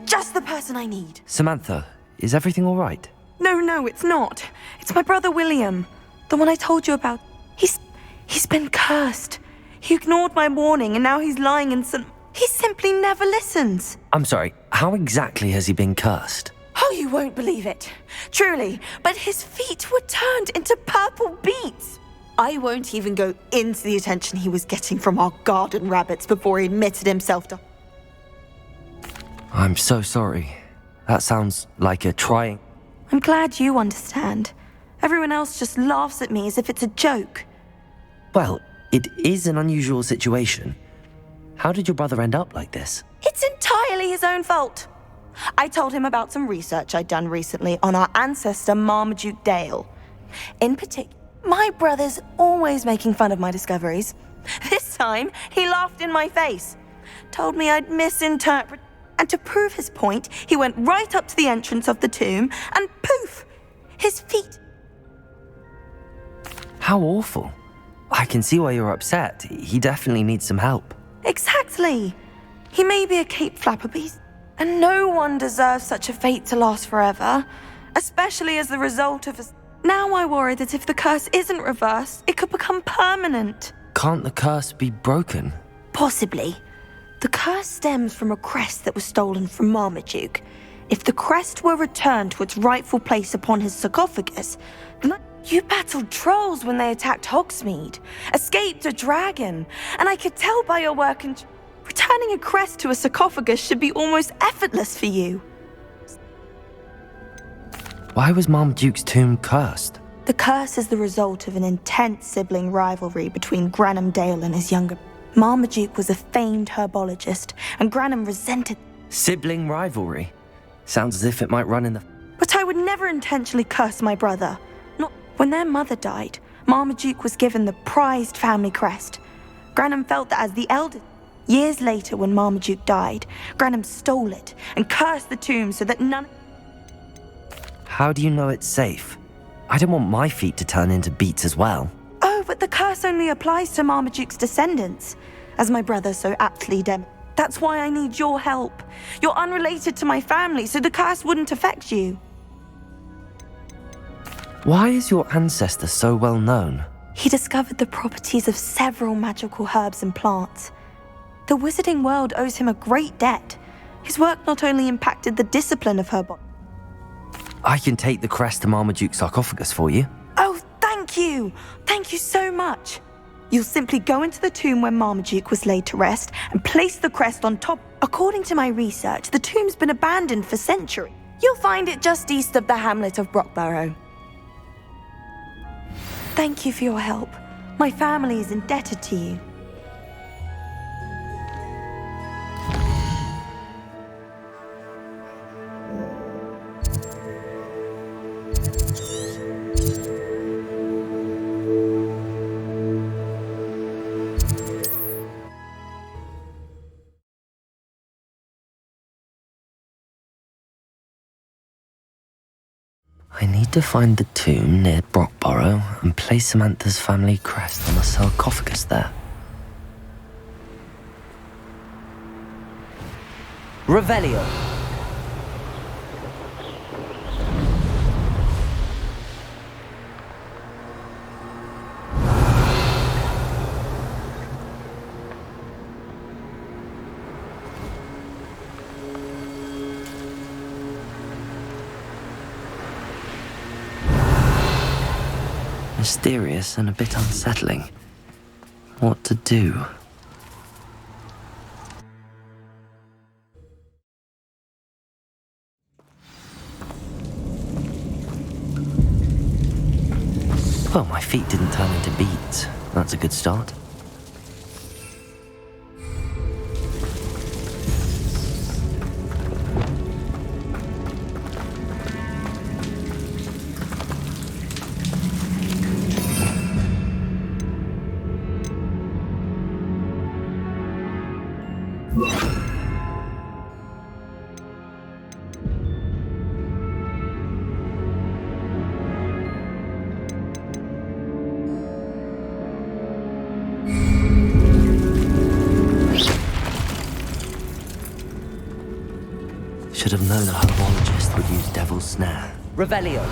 Speaker 11: Just the person I need.
Speaker 3: Samantha, is everything all right?
Speaker 11: No, it's not. It's my brother William. The one I told you about. He's been cursed. He ignored my warning and now he's lying in some... He simply never listens.
Speaker 3: I'm sorry, how exactly has he been cursed?
Speaker 11: Oh, you won't believe it. Truly, but his feet were turned into purple beets. I won't even go into the attention he was getting from our garden rabbits before he admitted himself to...
Speaker 3: I'm so sorry. That sounds like a trying...
Speaker 11: I'm glad you understand. Everyone else just laughs at me as if it's a joke.
Speaker 3: Well, it is an unusual situation. How did your brother end up like this?
Speaker 11: It's entirely his own fault. I told him about some research I'd done recently on our ancestor Marmaduke Dale. In particular, my brother's always making fun of my discoveries. This time, he laughed in my face. Told me I'd misinterpret... And to prove his point, he went right up to the entrance of the tomb and poof! His feet...
Speaker 3: How awful. I can see why you're upset. He definitely needs some help.
Speaker 11: Exactly. He may be a cape flapper, but he's... And no one deserves such a fate to last forever. Especially as the result of his... Now I worry that if the curse isn't reversed, it could become permanent.
Speaker 3: Can't the curse be broken?
Speaker 11: Possibly. The curse stems from a crest that was stolen from Marmaduke. If the crest were returned to its rightful place upon his sarcophagus, then you battled trolls when they attacked Hogsmeade, escaped a dragon, and I could tell by your work and returning a crest to a sarcophagus should be almost effortless for you.
Speaker 3: Why was Marmaduke's tomb cursed?
Speaker 11: The curse is the result of an intense sibling rivalry between Granham Dale and his younger. Marmaduke was a famed herbologist, and Granham resented.
Speaker 3: Sibling rivalry? Sounds as if it might run in the...
Speaker 11: But I would never intentionally curse my brother. Not when their mother died. Marmaduke was given the prized family crest. Granham felt that as the eldest. Years later, when Marmaduke died, Granham stole it and cursed the tomb so that none.
Speaker 3: How do you know it's safe? I don't want my feet to turn into beets as well.
Speaker 11: Oh, but the curse only applies to Marmaduke's descendants, as my brother so aptly That's why I need your help. You're unrelated to my family, so the curse wouldn't affect you.
Speaker 3: Why is your ancestor so well known?
Speaker 11: He discovered the properties of several magical herbs and plants. The wizarding world owes him a great debt. His work not only impacted the discipline of herbology.
Speaker 3: I can take the crest to Marmaduke's sarcophagus for you.
Speaker 11: Oh, thank you! Thank you so much. You'll simply go into the tomb where Marmaduke was laid to rest and place the crest on top. According to my research, the tomb's been abandoned for centuries. You'll find it just east of the hamlet of Brockborough. Thank you for your help. My family is indebted to you.
Speaker 3: I need to find the tomb near Brockborough and place Samantha's family crest on the sarcophagus there. Revelio. Mysterious and a bit unsettling. What to do? Well, my feet didn't turn into beets. That's a good start. Should have known a herbologist would use Devil's Snare. Revelio.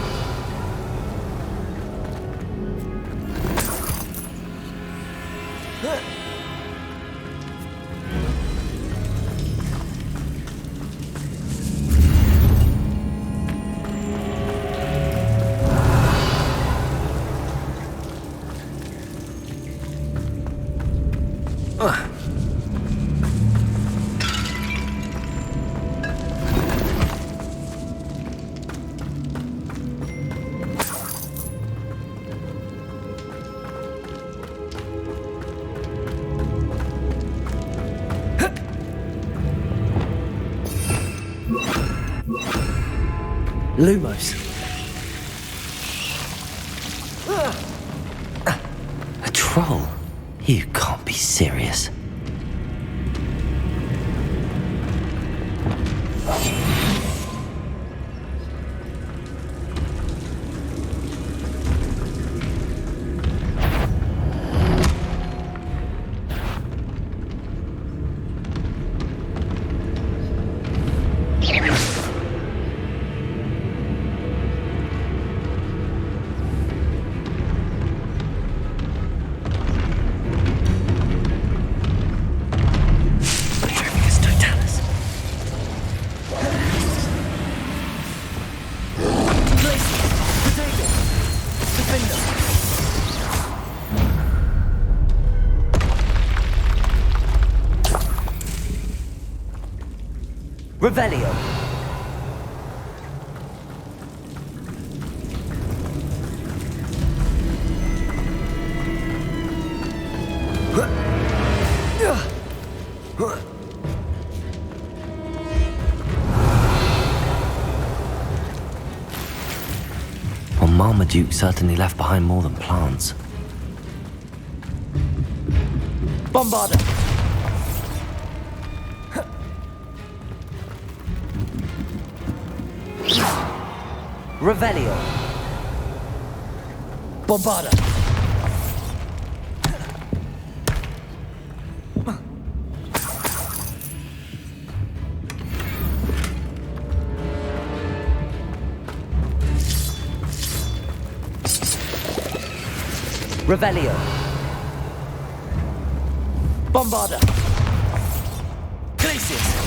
Speaker 3: Lumos. A troll? You can't be serious. Revelio. Well, Marmaduke certainly left behind more than plants. Bombarder! Revelio. Bombarder. Revelio. Bombarder. Glacius.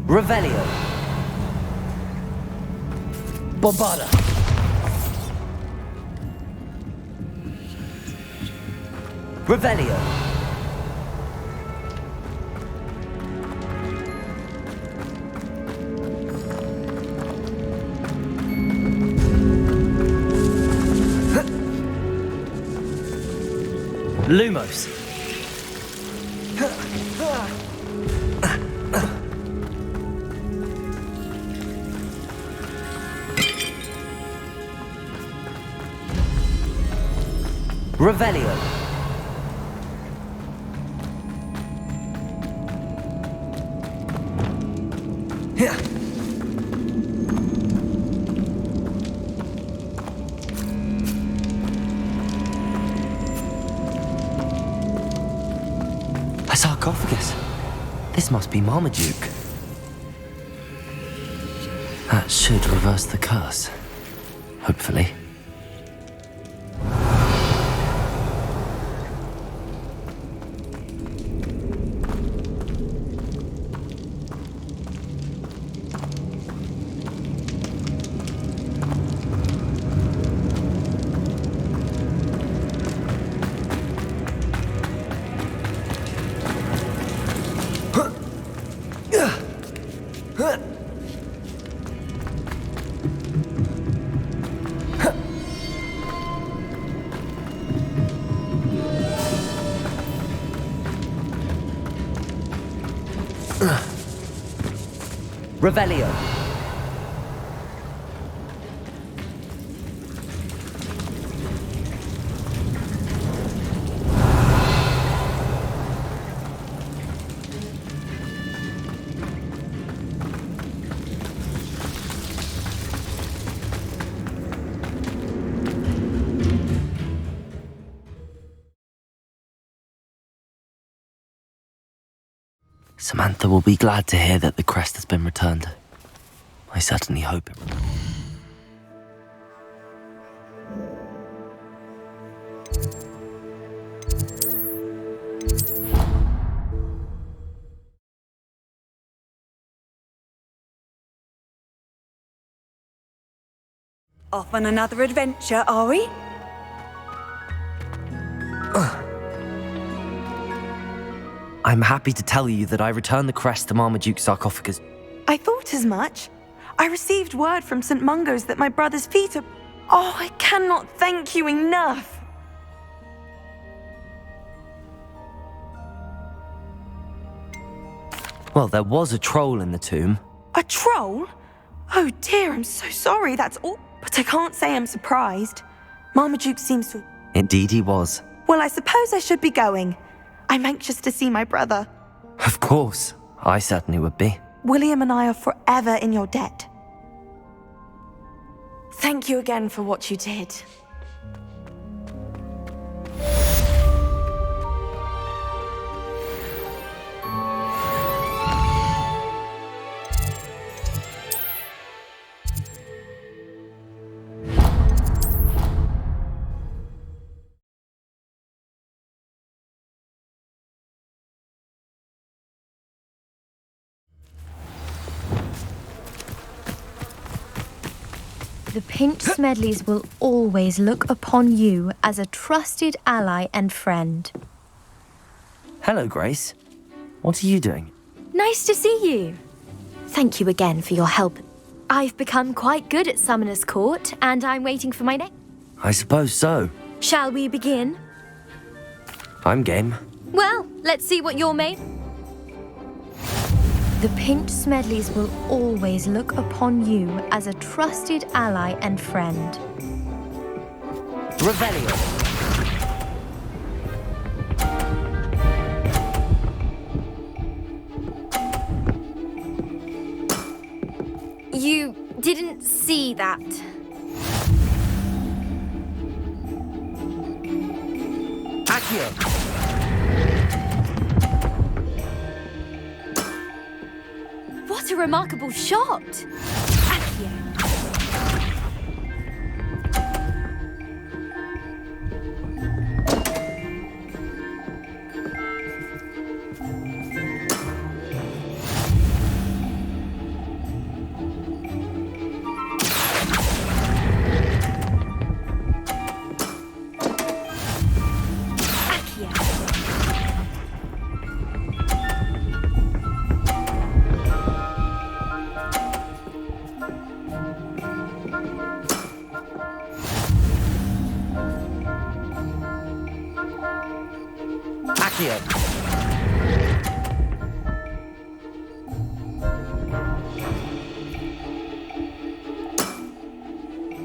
Speaker 3: Revelio. Bombarder. Revelio. Lumos. Revelio. A sarcophagus. This must be Marmaduke. That should reverse the curse. Hopefully. Revelio. Samantha will be glad to hear that the crest has been returned. I certainly hope it.
Speaker 1: Off on another adventure, are we?
Speaker 3: I'm happy to tell you that I returned the crest to Marmaduke's sarcophagus.
Speaker 11: I thought as much. I received word from St. Mungo's that my brother's feet are... Oh, I cannot thank you enough.
Speaker 3: Well, there was a troll in the tomb.
Speaker 11: A troll? Oh dear, I'm so sorry, that's all. But I can't say I'm surprised. Marmaduke seems to...
Speaker 3: Indeed he was.
Speaker 11: Well, I suppose I should be going. I'm anxious to see my brother.
Speaker 3: Of course. I certainly would be.
Speaker 11: William and I are forever in your debt. Thank you again for what you did.
Speaker 20: The Pinch Smedleys will always look upon you as a trusted ally and friend.
Speaker 3: Hello, Grace. What are you doing?
Speaker 20: Nice to see you. Thank you again for your help. I've become quite good at Summoner's Court, and I'm waiting for my next...
Speaker 3: I suppose so.
Speaker 20: Shall we begin?
Speaker 3: I'm game.
Speaker 20: Well, let's see what you're made. The Pinch Smedleys will always look upon you as a trusted ally and friend.
Speaker 3: Revelio.
Speaker 20: You didn't see that.
Speaker 3: Accio.
Speaker 20: What a remarkable shot! Accio.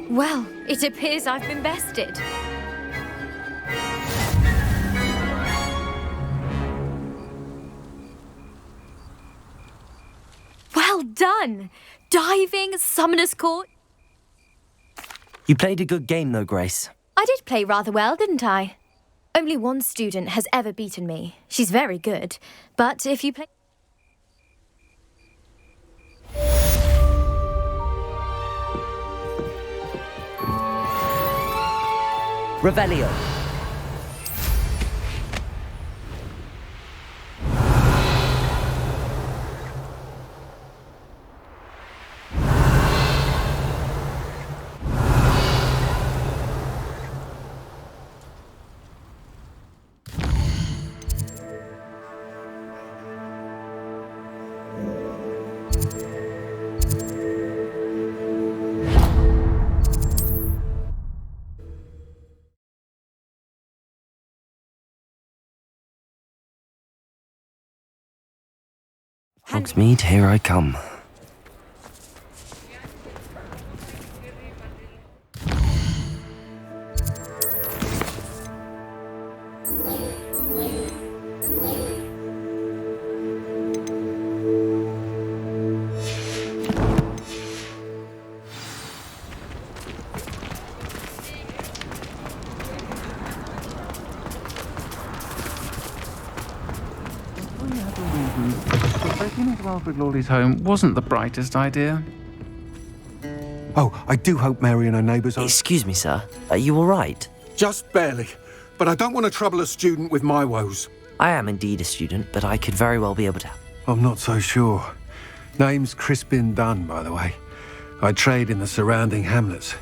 Speaker 20: Well, it appears I've been bested. Well done! Diving, Summoner's Court.
Speaker 3: You played a good game, though, Grace.
Speaker 20: I did play rather well, didn't I? Only one student has ever beaten me. She's very good. But if you play...
Speaker 3: Revelio. Hogsmeade, here I come.
Speaker 21: Breaking into Alfred Lawley's home wasn't the brightest idea.
Speaker 22: Oh, I do hope Mary and her neighbours are...
Speaker 3: Excuse me, sir. Are you all right?
Speaker 22: Just barely. But I don't want to trouble a student with my woes.
Speaker 3: I am indeed a student, but I could very well be able to help.
Speaker 22: I'm not so sure. Name's Crispin Dunn, by the way. I trade in the surrounding hamlets.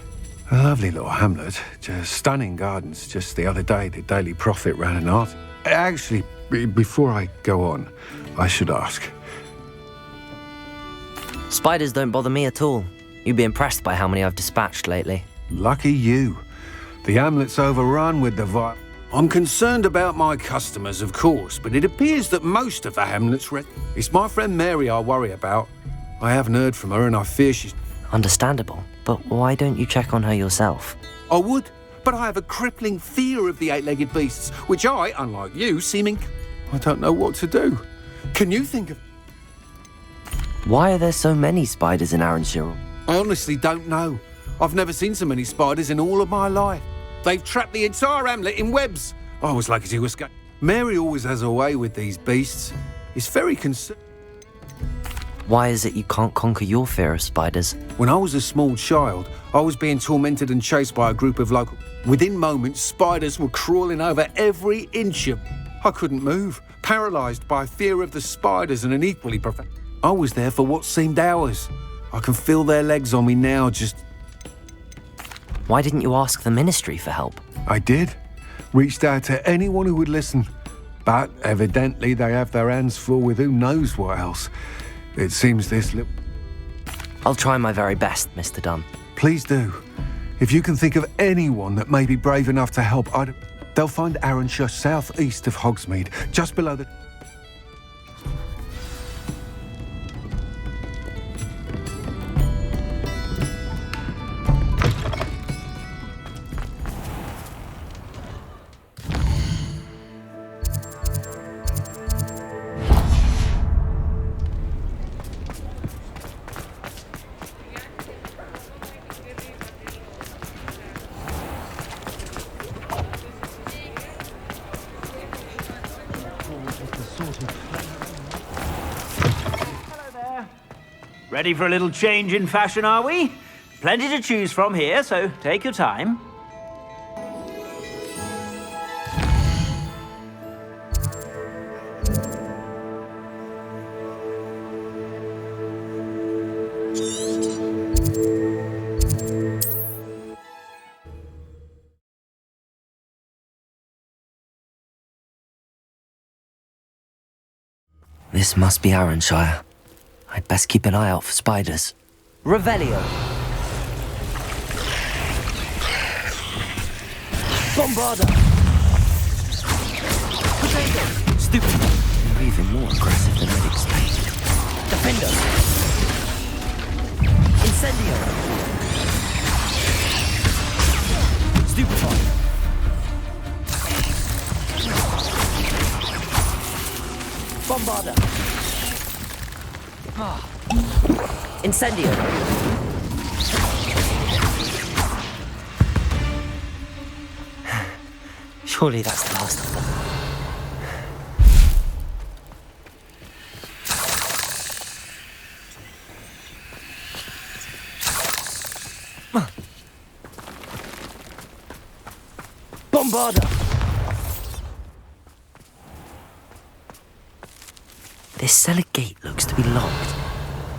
Speaker 22: A lovely little hamlet. Just stunning gardens. Just the other day, the Daily Prophet ran an art... Actually, before I go on, I should ask...
Speaker 3: Spiders don't bother me at all. You'd be impressed by how many I've dispatched lately.
Speaker 22: Lucky you. The hamlet's overrun with the I'm concerned about my customers, of course, but it appears that most of the hamlet's It's my friend Mary I worry about. I haven't heard from her and I fear she's...
Speaker 3: Understandable, but why don't you check on her yourself?
Speaker 22: I would, but I have a crippling fear of the eight-legged beasts, which I, unlike you, I don't know what to do. Can you think of...
Speaker 3: Why are there so many spiders in Arrynshire?
Speaker 22: I honestly don't know. I've never seen so many spiders in all of my life. They've trapped the entire hamlet in webs. I was lucky to escape. Mary always has a way with these beasts. It's very
Speaker 3: Why is it you can't conquer your fear of spiders?
Speaker 22: When I was a small child, I was being tormented and chased by a group of local... Within moments, spiders were crawling over every inch of... I couldn't move, paralysed by fear of the spiders and an equally profound... I was there for what seemed hours. I can feel their legs on me now, just...
Speaker 3: Why didn't you ask the Ministry for help?
Speaker 22: I did. Reached out to anyone who would listen. But evidently they have their hands full with who knows what else. It seems this little...
Speaker 3: I'll try my very best, Mr. Dunn.
Speaker 22: Please do. If you can think of anyone that may be brave enough to help, they'll find Arrowshire southeast of Hogsmeade, just below the...
Speaker 8: Ready for a little change in fashion, are we? Plenty to choose from here, so take your time.
Speaker 3: This must be Arrowshire. I'd best keep an eye out for spiders. Revelio! Bombarda! Potato! Stupid! You're even more aggressive than I'd expected. Defender! Incendio! Stupefy! Bombarda! Incendio! Surely that's the last of them. Bombarda! This cellar gate looks to be locked.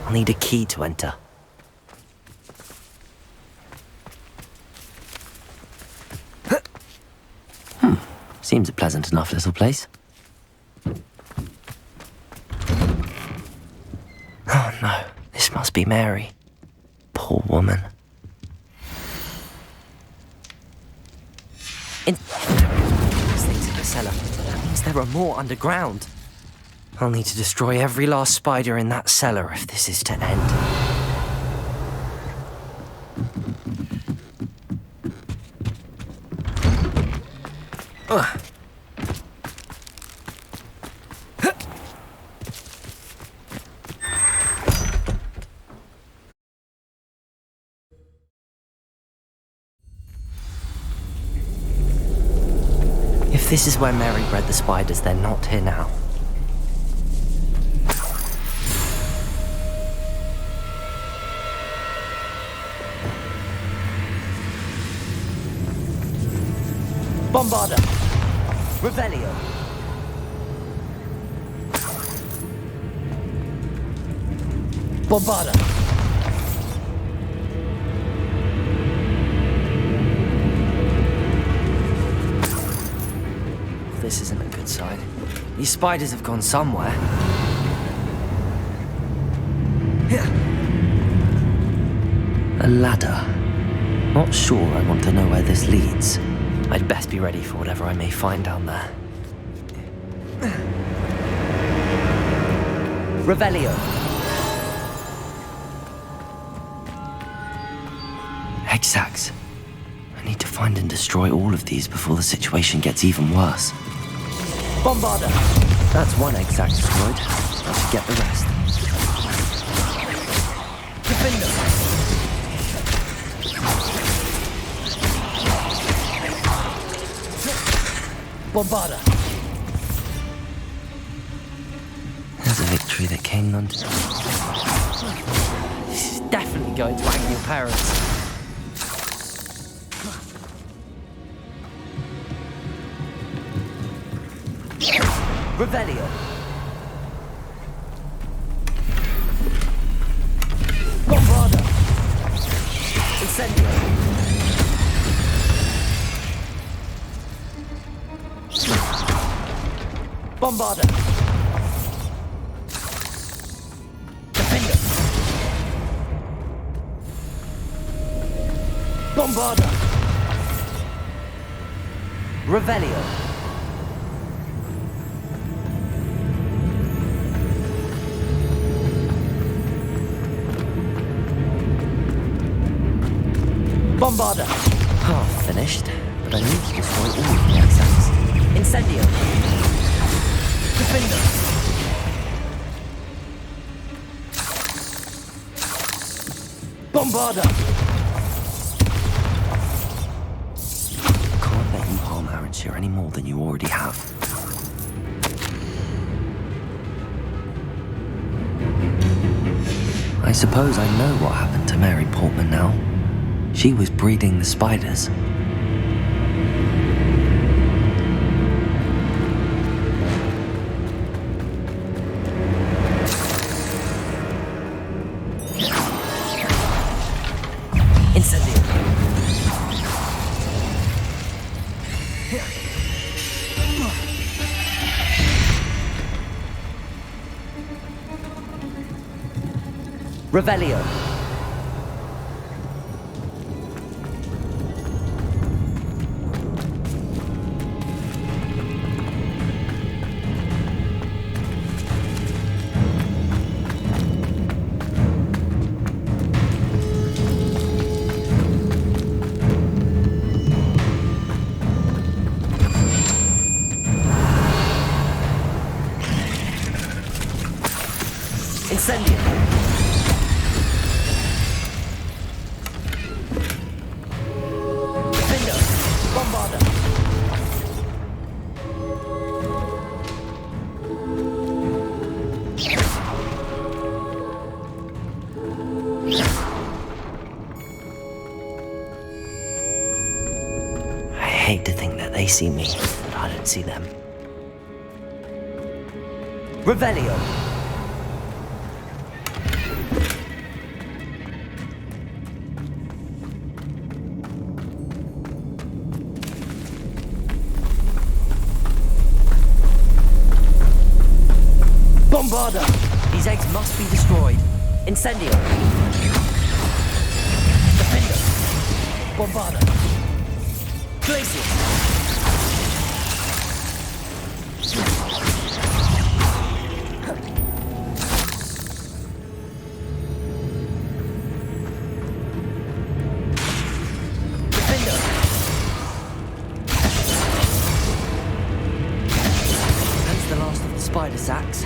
Speaker 3: I'll need a key to enter. Seems a pleasant enough little place. Oh no, this must be Mary. Poor woman. These things in the cellar. That means there are more underground. I'll need to destroy every last spider in that cellar if this is to end. If this is where Mary bred the spiders, they're not here now. Bombarda! Revelio! Bombarda! This isn't a good sign. These spiders have gone somewhere. A ladder. Not sure I want to know where this leads. I'd best be ready for whatever I may find down there. Revelio. Hexags. I need to find and destroy all of these before the situation gets even worse. Bombarda. That's one hexag destroyed. I should get the rest. Defender. Bombarda. There's a victory that came under. This is definitely going to anger your parents. Revelio. Bombarda. Incendio. Bombarder. Defender. Bombarder. Revelio. Bombarder. Half finished, but I need to destroy all of the accents. Incendio. Defender. Bombarder. Can't let you harm Aranshir any more than you already have. I suppose I know what happened to Mary Portman now. She was breeding the spiders. Incendio. Revelio. Incendio. Defender. Bombarder. I hate to think that they see me, but I don't see them. Revelio. Bombarder! These eggs must be destroyed. Incendio! Defender! Bombarder! Glacier! Defender! That's the last of the spider sacks.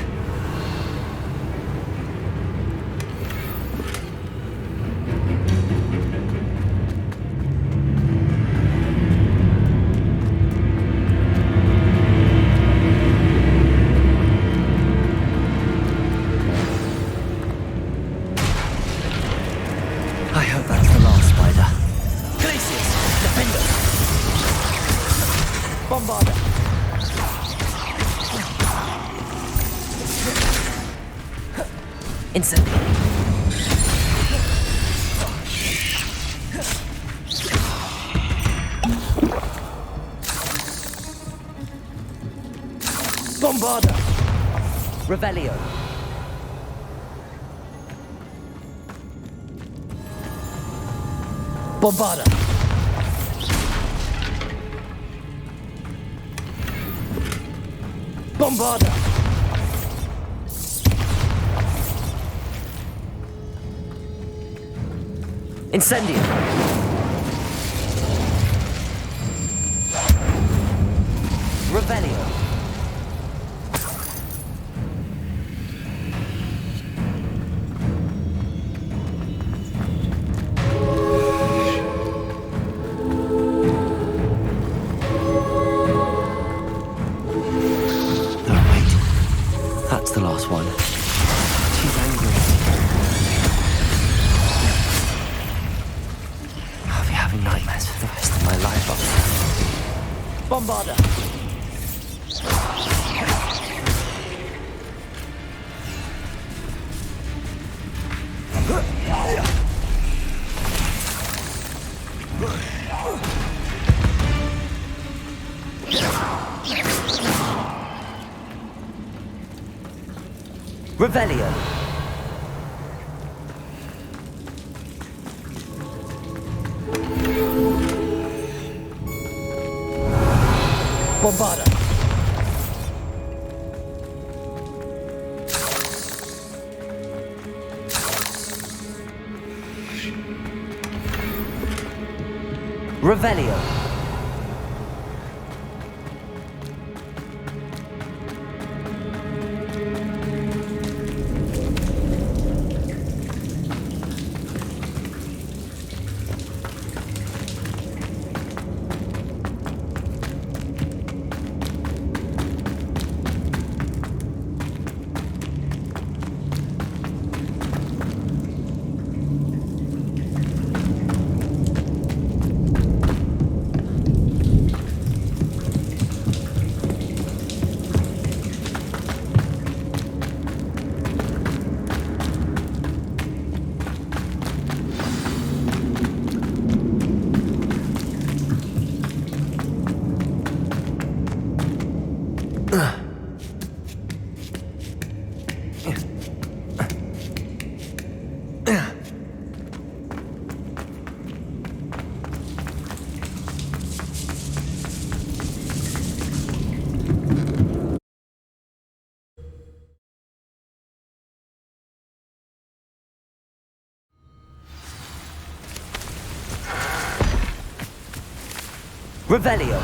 Speaker 3: I hope that's the last spider. Glaciers! Defender! Bombarder! Incendio! Bombarder! Revelio! Bombarder! Bombarder! Incendio! Revelio! That's the last one. She's angry. I'll be having nightmares for the rest of my life after that. Bombarder! Revelio. Bombarda. Revelio. Revelio.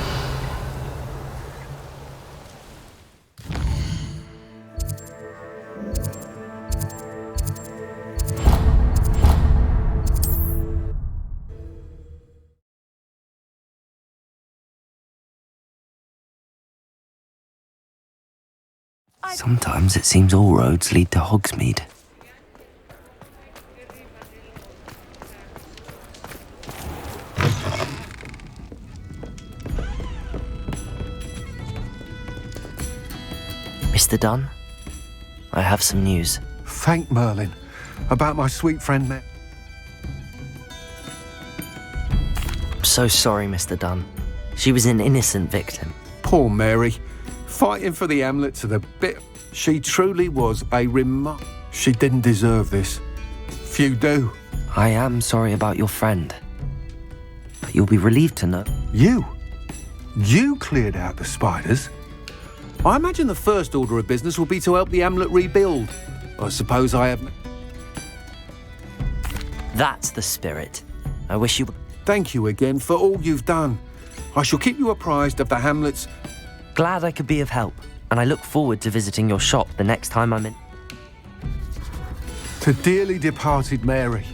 Speaker 3: Sometimes it seems all roads lead to Hogsmeade. Mr. Dunn, I have some news.
Speaker 22: Thank Merlin. About my sweet friend Mary.
Speaker 3: I'm so sorry, Mr. Dunn. She was an innocent victim.
Speaker 22: Poor Mary. Fighting for the Hamlet to the bit. She truly was a She didn't deserve this. Few do.
Speaker 3: I am sorry about your friend. But you'll be relieved to know.
Speaker 22: You? You cleared out the spiders? I imagine the first order of business will be to help the Hamlet rebuild. I suppose I have...
Speaker 3: That's the spirit. I wish you...
Speaker 22: Thank you again for all you've done. I shall keep you apprised of the Hamlet's...
Speaker 3: Glad I could be of help, and I look forward to visiting your shop the next time I'm in...
Speaker 22: To dearly departed Mary.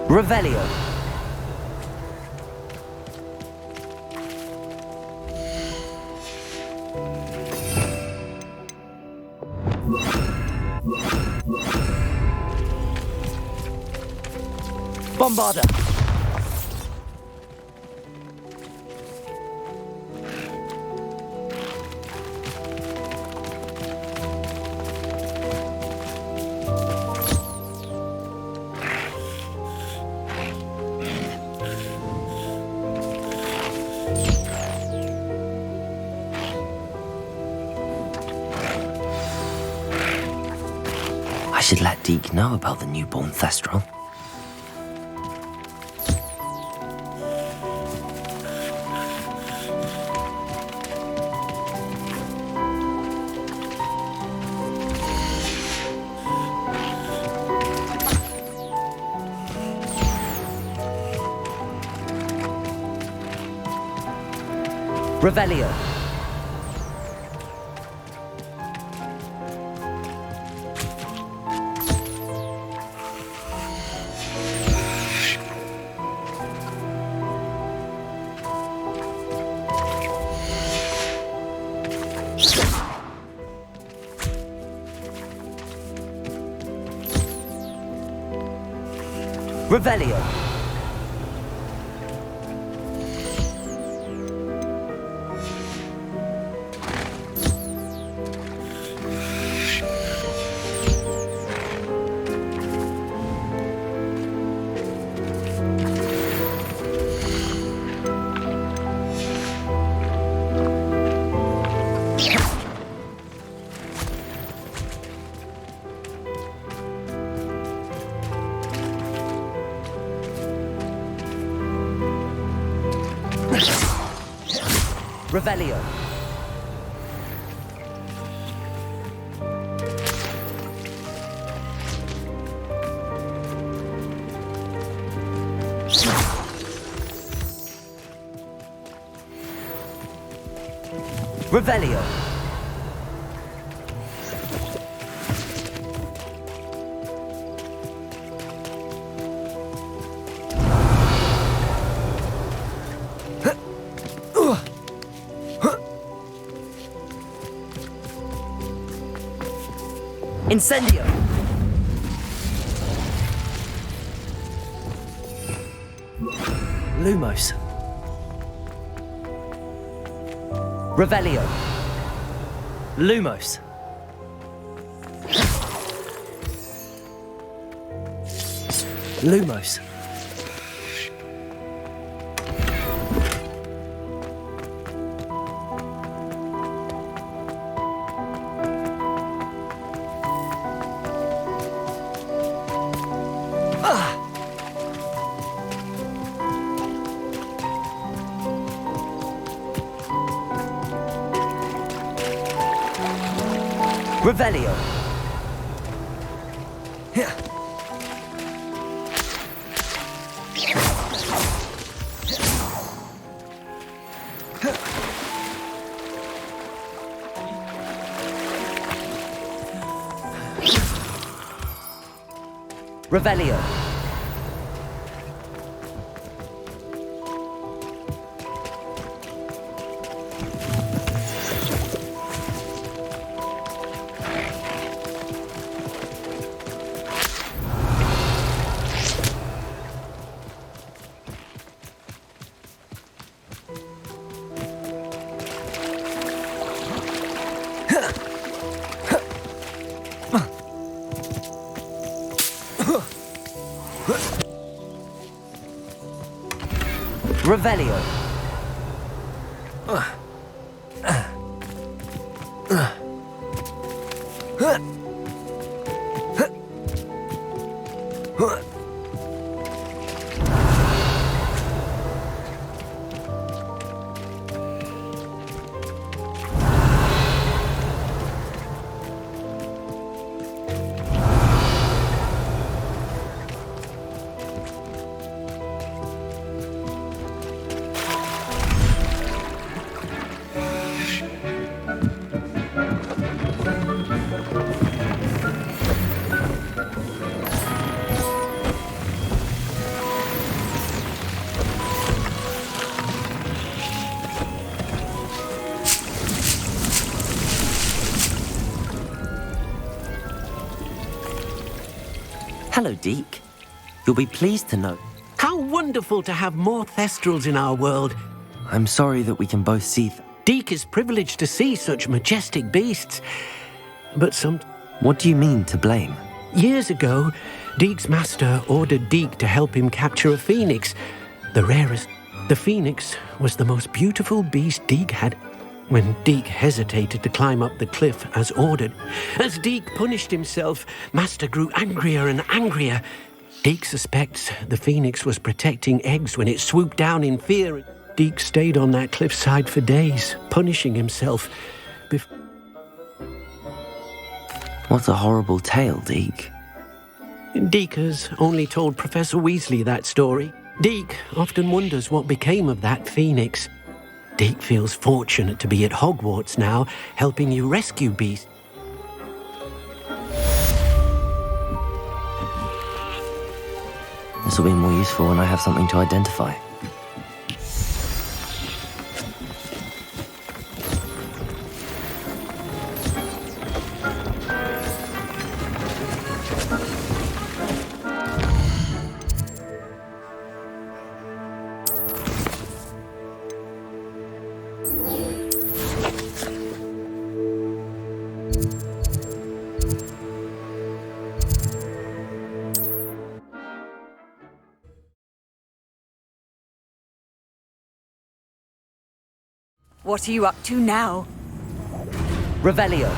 Speaker 3: Revelio. Bombarder! I should let Deke know about the newborn Thestral. Revelio. Revelio. Revelio. Revelio. Incendio! Lumos. Revelio. Lumos. Lumos. Revelio. Here. Revelio. Revelio. Hello, Deke. You'll be pleased to know
Speaker 5: How wonderful to have more Thestrals in our world.
Speaker 3: I'm sorry that we can both see
Speaker 5: Deek is privileged to see such majestic beasts. But
Speaker 3: What do you mean, to blame?
Speaker 5: Years ago, Deek's master ordered Deek to help him capture a phoenix, the rarest. The phoenix was the most beautiful beast Deek had. When Deek hesitated to climb up the cliff as ordered, as Deek punished himself, Master grew angrier and angrier. Deek suspects the phoenix was protecting eggs when it swooped down in fear. Deek stayed on that cliffside for days, punishing himself.
Speaker 3: What a horrible tale, Deek.
Speaker 5: Deek has only told Professor Weasley that story. Deek often wonders what became of that phoenix. Deek feels fortunate to be at Hogwarts now, helping you rescue beasts.
Speaker 3: This will be more useful when I have something to identify.
Speaker 1: What are you up to now?
Speaker 3: Revelio.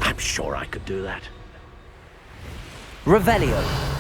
Speaker 5: I'm sure I could do that.
Speaker 3: Revelio.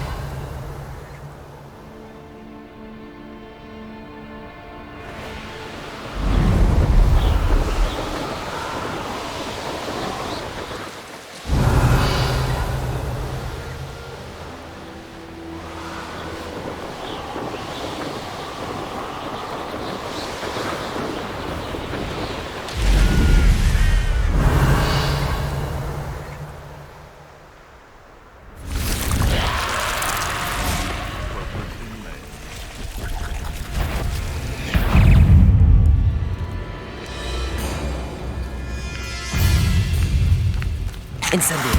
Speaker 3: Incendio.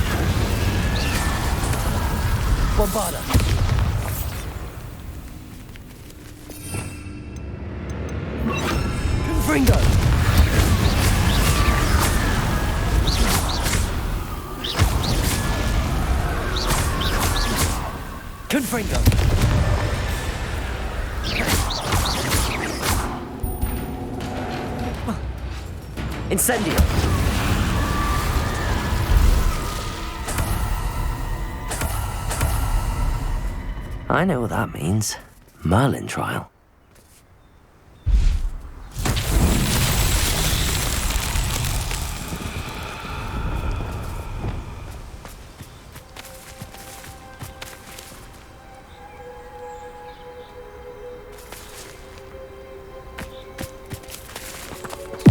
Speaker 3: Bombarda. Confringo. Confringo. Incendio. I know what that means. Merlin trial.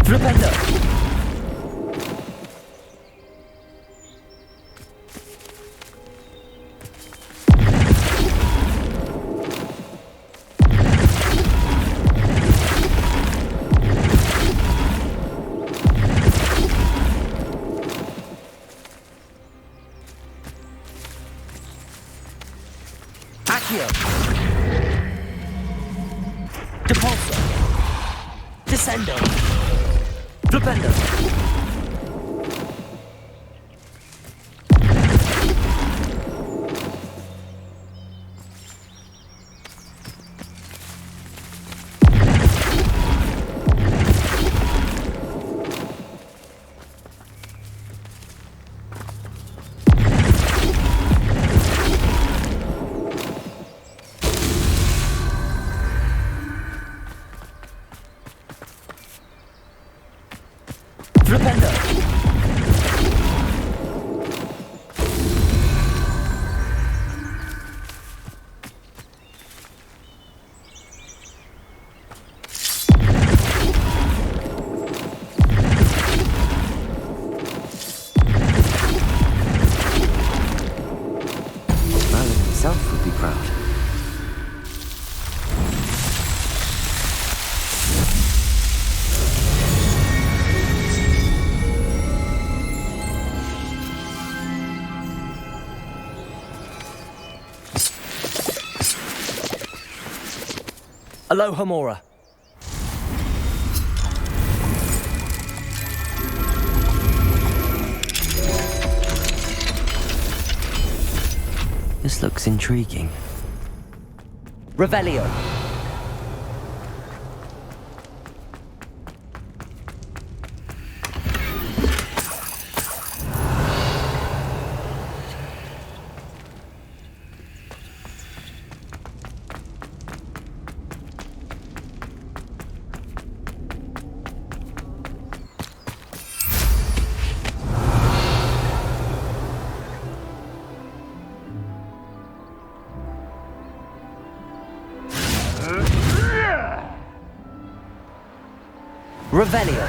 Speaker 3: Flipendo! Accio! Depulso! Descendo! Flipendo! Flipendo! Aloha Mora. This looks intriguing. Revelio. Revelio.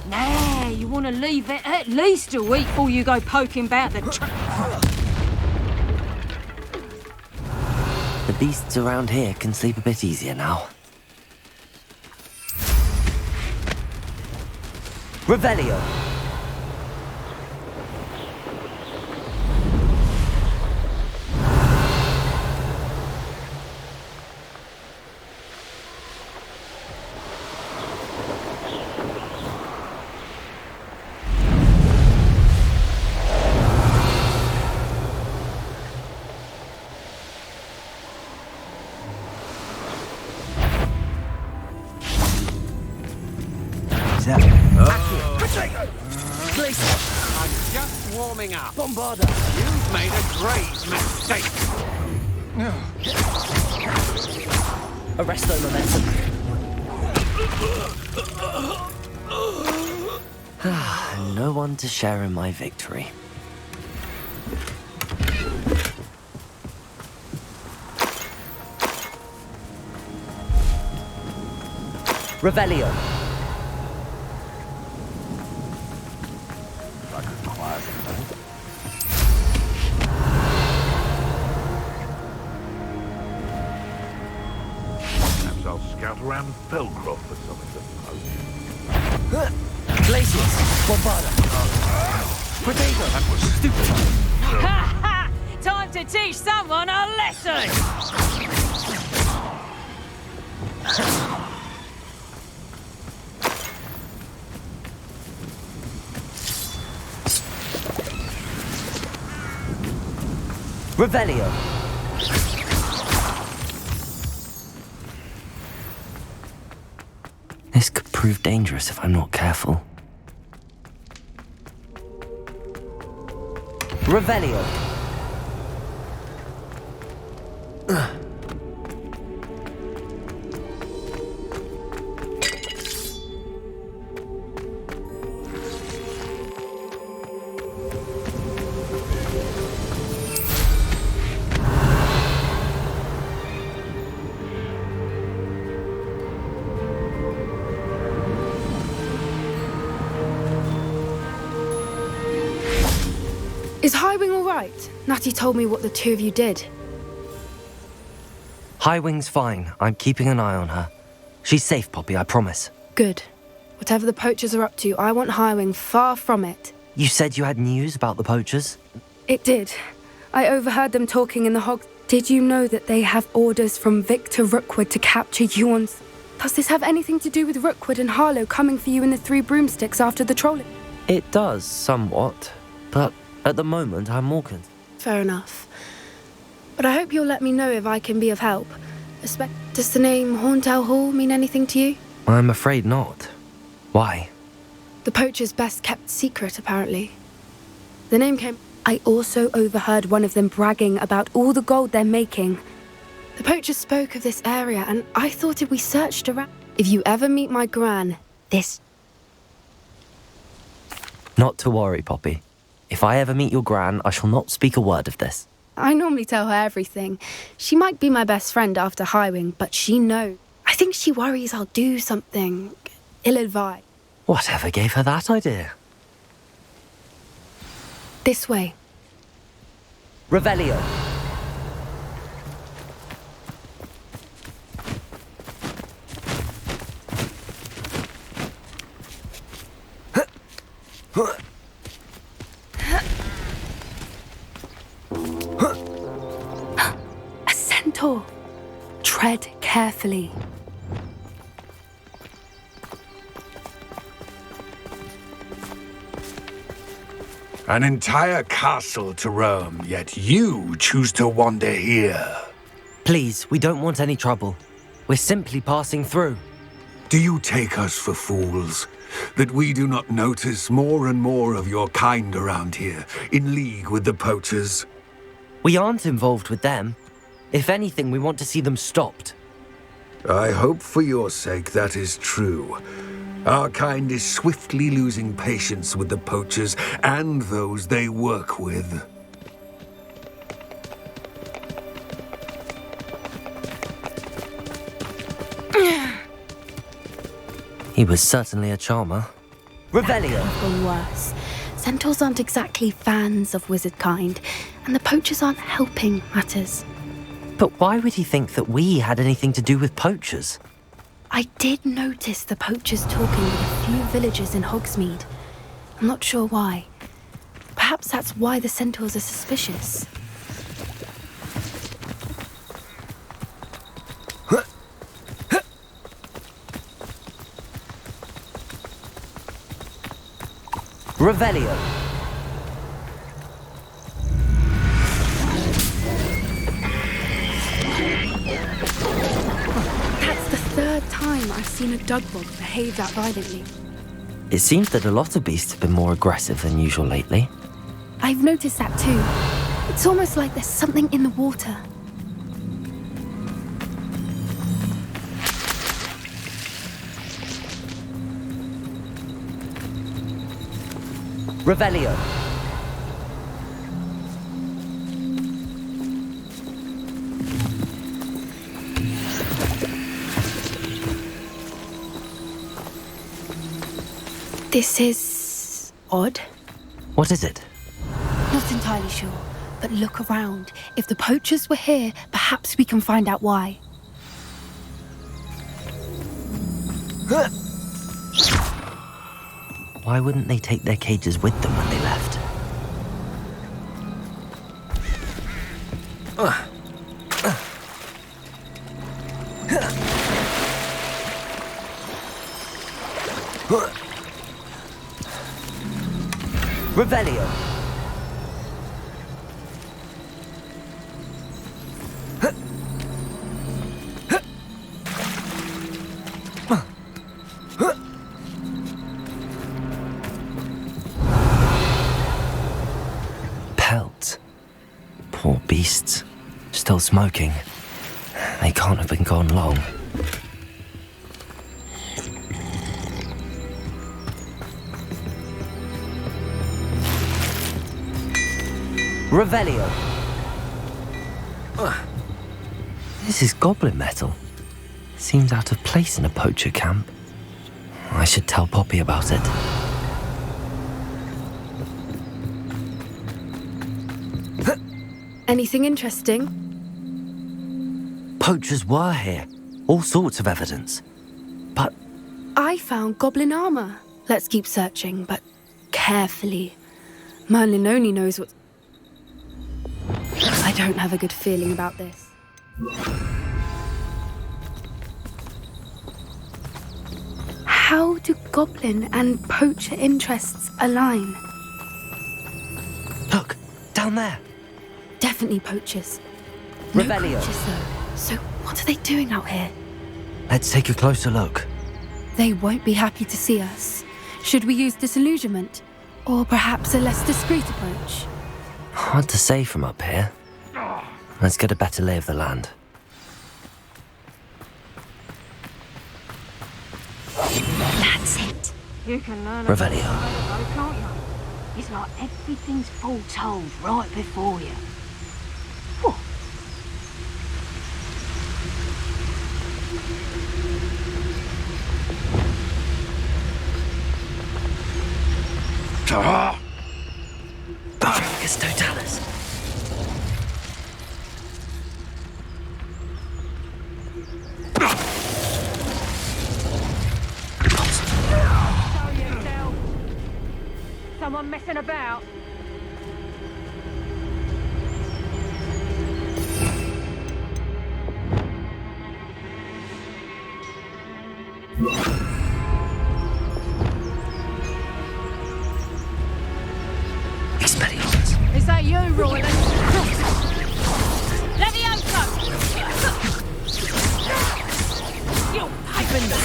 Speaker 2: Nah, you want to leave it at least a week before you go poking about the
Speaker 3: The beasts around here can sleep a bit easier now. Revelio.
Speaker 5: I'm just warming up.
Speaker 3: Bombarda.
Speaker 5: You've made a great mistake.
Speaker 3: Arresto momentum. No one to share in my victory. Revelio.
Speaker 9: Perhaps I'll scout around Felcroft for some of them.
Speaker 3: Glacius. Bombarda. Potato.
Speaker 9: That was stupid.
Speaker 2: Ha ha! Time to teach someone a lesson!
Speaker 3: Revelio. This could prove dangerous if I'm not careful. Revelio.
Speaker 13: Is Highwing all right? Natty told me what the two of you did.
Speaker 3: Highwing's fine. I'm keeping an eye on her. She's safe, Poppy, I promise.
Speaker 13: Good. Whatever the poachers are up to, I want Highwing far from it.
Speaker 3: You said you had news about the poachers?
Speaker 13: It did. I overheard them talking in the hog. Did you know that they have orders from Victor Rookwood to capture you on... Does this have anything to do with Rookwood and Harlow coming for you in the Three Broomsticks after the trolling?
Speaker 3: It does, somewhat. But at the moment, I'm more concerned.
Speaker 13: Fair enough. But I hope you'll let me know if I can be of help. Does the name Horntail Hall mean anything to you?
Speaker 3: I'm afraid not. Why?
Speaker 13: The poacher's best kept secret, apparently. The name came... I also overheard one of them bragging about all the gold they're making. The poacher spoke of this area, and I thought if we searched around... If you ever meet my gran, this...
Speaker 3: Not to worry, Poppy. If I ever meet your gran, I shall not speak a word of this.
Speaker 13: I normally tell her everything. She might be my best friend after Highwing, but she knows. I think she worries I'll do something ill-advised.
Speaker 3: Whatever gave her that idea?
Speaker 13: This way.
Speaker 3: Revelio.
Speaker 13: A centaur. Tread carefully.
Speaker 22: An entire castle to roam, yet you choose to wander here.
Speaker 3: Please, we don't want any trouble. We're simply passing through.
Speaker 22: Do you take us for fools? That we do not notice more and more of your kind around here, in league with the poachers?
Speaker 3: We aren't involved with them. If anything, we want to see them stopped.
Speaker 22: I hope for your sake that is true. Our kind is swiftly losing patience with the poachers and those they work with.
Speaker 3: He was certainly a charmer. Revelio!
Speaker 13: Or worse. Centaurs aren't exactly fans of wizard kind, and the poachers aren't helping matters.
Speaker 3: But why would he think that we had anything to do with poachers?
Speaker 13: I did notice the poachers talking with a few villagers in Hogsmeade. I'm not sure why. Perhaps that's why the centaurs are suspicious.
Speaker 3: Revelio.
Speaker 13: That's the third time I've seen a dugbog behave that violently.
Speaker 3: It seems that a lot of beasts have been more aggressive than usual lately.
Speaker 13: I've noticed that too. It's almost like there's something in the water.
Speaker 3: Revelio.
Speaker 13: This is odd.
Speaker 3: What is it?
Speaker 13: Not entirely sure, but look around. If the poachers were here, perhaps we can find out why.
Speaker 3: Why wouldn't they take their cages with them when they left? Revelio. Pelt. Poor beasts. Still smoking. They can't have been gone long. Revelio. This is goblin metal. Seems out of place in a poacher camp. I should tell Poppy about it.
Speaker 13: Anything interesting?
Speaker 3: Poachers were here. All sorts of evidence. But
Speaker 13: I found goblin armor. Let's keep searching, but carefully. Merlin only knows what... I don't have a good feeling about this. How do goblin and poacher interests align?
Speaker 3: Look, down there.
Speaker 13: Definitely poachers. No
Speaker 3: Revelio.
Speaker 13: poachers, though. So what are they doing out here?
Speaker 3: Let's take a closer look.
Speaker 13: They won't be happy to see us. Should we use disillusionment? Or perhaps a less discreet approach?
Speaker 3: Hard to say from up here. Let's get a better lay of the land.
Speaker 2: That's it. You can learn
Speaker 3: Revelio.
Speaker 2: about it, can't you? It's like everything's foretold right before you. What?
Speaker 3: Focus totalis.
Speaker 2: someone messing about.
Speaker 3: Expelliarmus.
Speaker 2: Is that you, Royland? Levioso! You Highlander!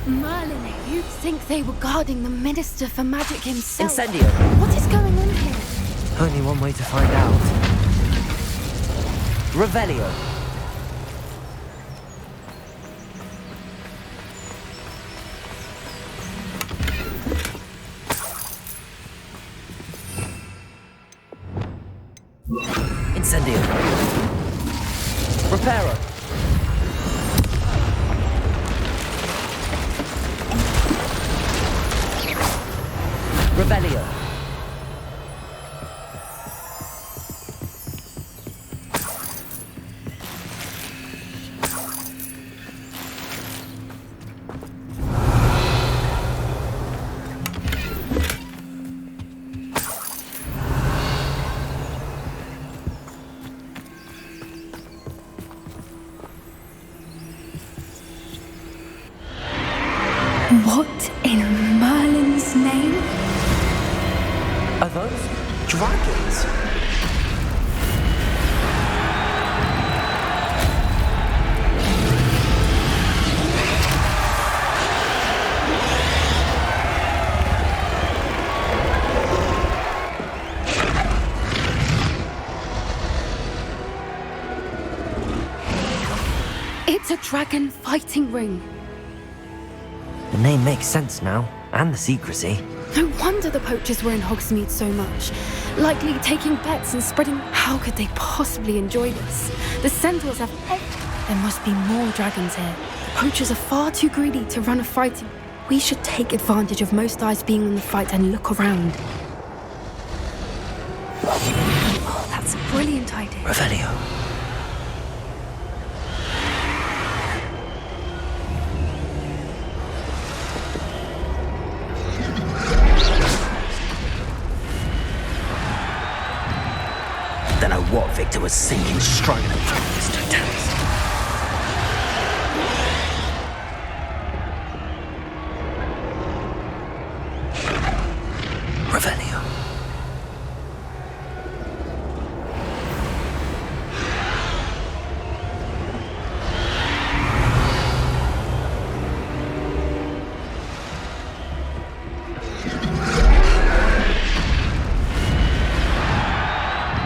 Speaker 13: Merlin, you'd think they were guarding the Minister for Magic himself.
Speaker 3: Incendio.
Speaker 13: What is going on here?
Speaker 3: Only one way to find out. Revelio. Incendio. Reparo. Rebellion.
Speaker 13: What in Merlin's name?
Speaker 3: Are those dragons?
Speaker 13: It's a dragon fighting ring.
Speaker 3: The name makes sense now, and the secrecy.
Speaker 13: No wonder the poachers were in Hogsmeade so much. Likely taking bets and spreading. How could they possibly enjoy this? The centaurs have. There must be more dragons here. The poachers are far too greedy to run a fighting. We should take advantage of most eyes being on the fight and look around. Oh, that's a brilliant idea.
Speaker 3: Revelio.
Speaker 8: Don't know what Victor was thinking, struggling his totality.
Speaker 3: Revelio.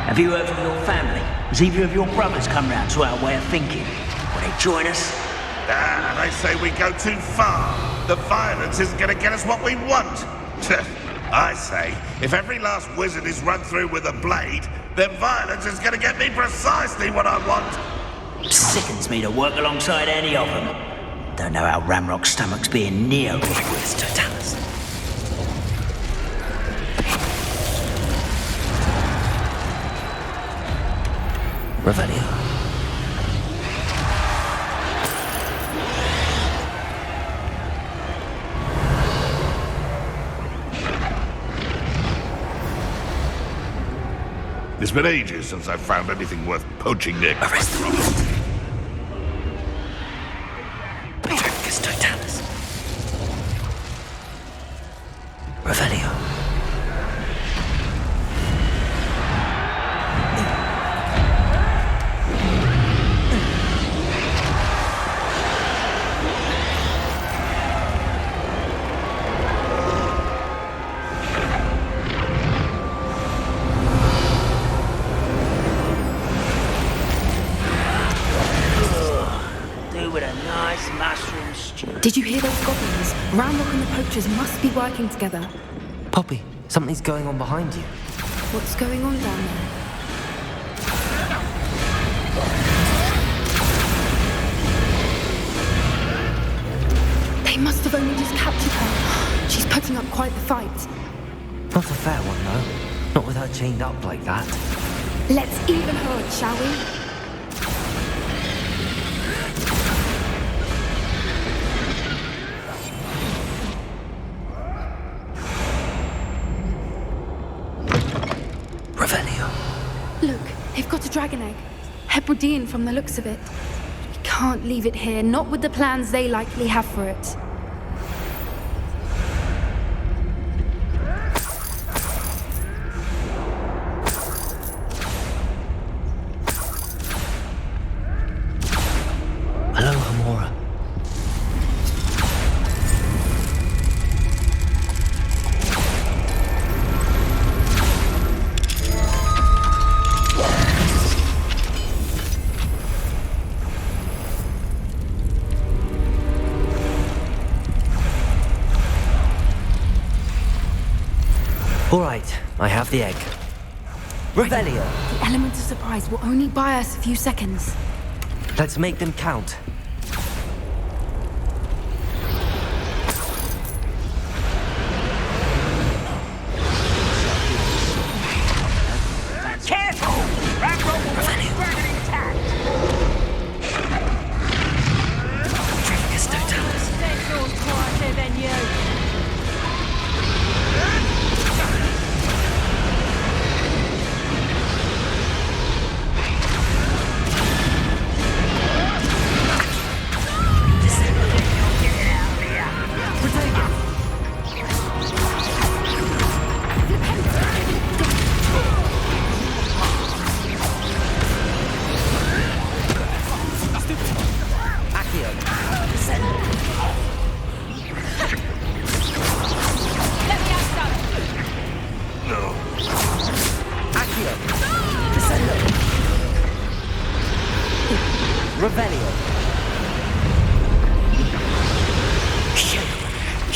Speaker 8: Have you heard from your family? Has either of your brothers come round to our way of thinking? Will they join us?
Speaker 9: Ah, they say we go too far. The violence isn't going to get us what we want. I say, if every last wizard is run through with a blade, then violence is going to get me precisely what I want.
Speaker 8: Sickens me to work alongside any of them. Don't know how Ramrock's stomach's being near Hogwarts Totalis.
Speaker 3: Revelio.
Speaker 9: It's been ages since I've found anything worth poaching near.
Speaker 3: Arrest the robot. Hogwarts Totalis. Revelio.
Speaker 13: Did you hear those goblins? Ramrock and the poachers must be working together.
Speaker 3: Poppy, something's going on behind you.
Speaker 13: What's going on down there? They must have only just captured her. She's putting up quite the fight.
Speaker 3: Not a fair one, though. Not with her chained up like that.
Speaker 13: Let's even her, shall we? They've got a dragon egg. Hebridean from the looks of it. We can't leave it here, not with the plans they likely have for it.
Speaker 3: Aloha, Mora. All right, I have the egg. Revelio.
Speaker 13: The element of surprise will only buy us a few seconds.
Speaker 3: Let's make them count.
Speaker 7: Careful! That rope will be dragon intact!
Speaker 3: Trafficus totalis.
Speaker 2: They're all quieter than you.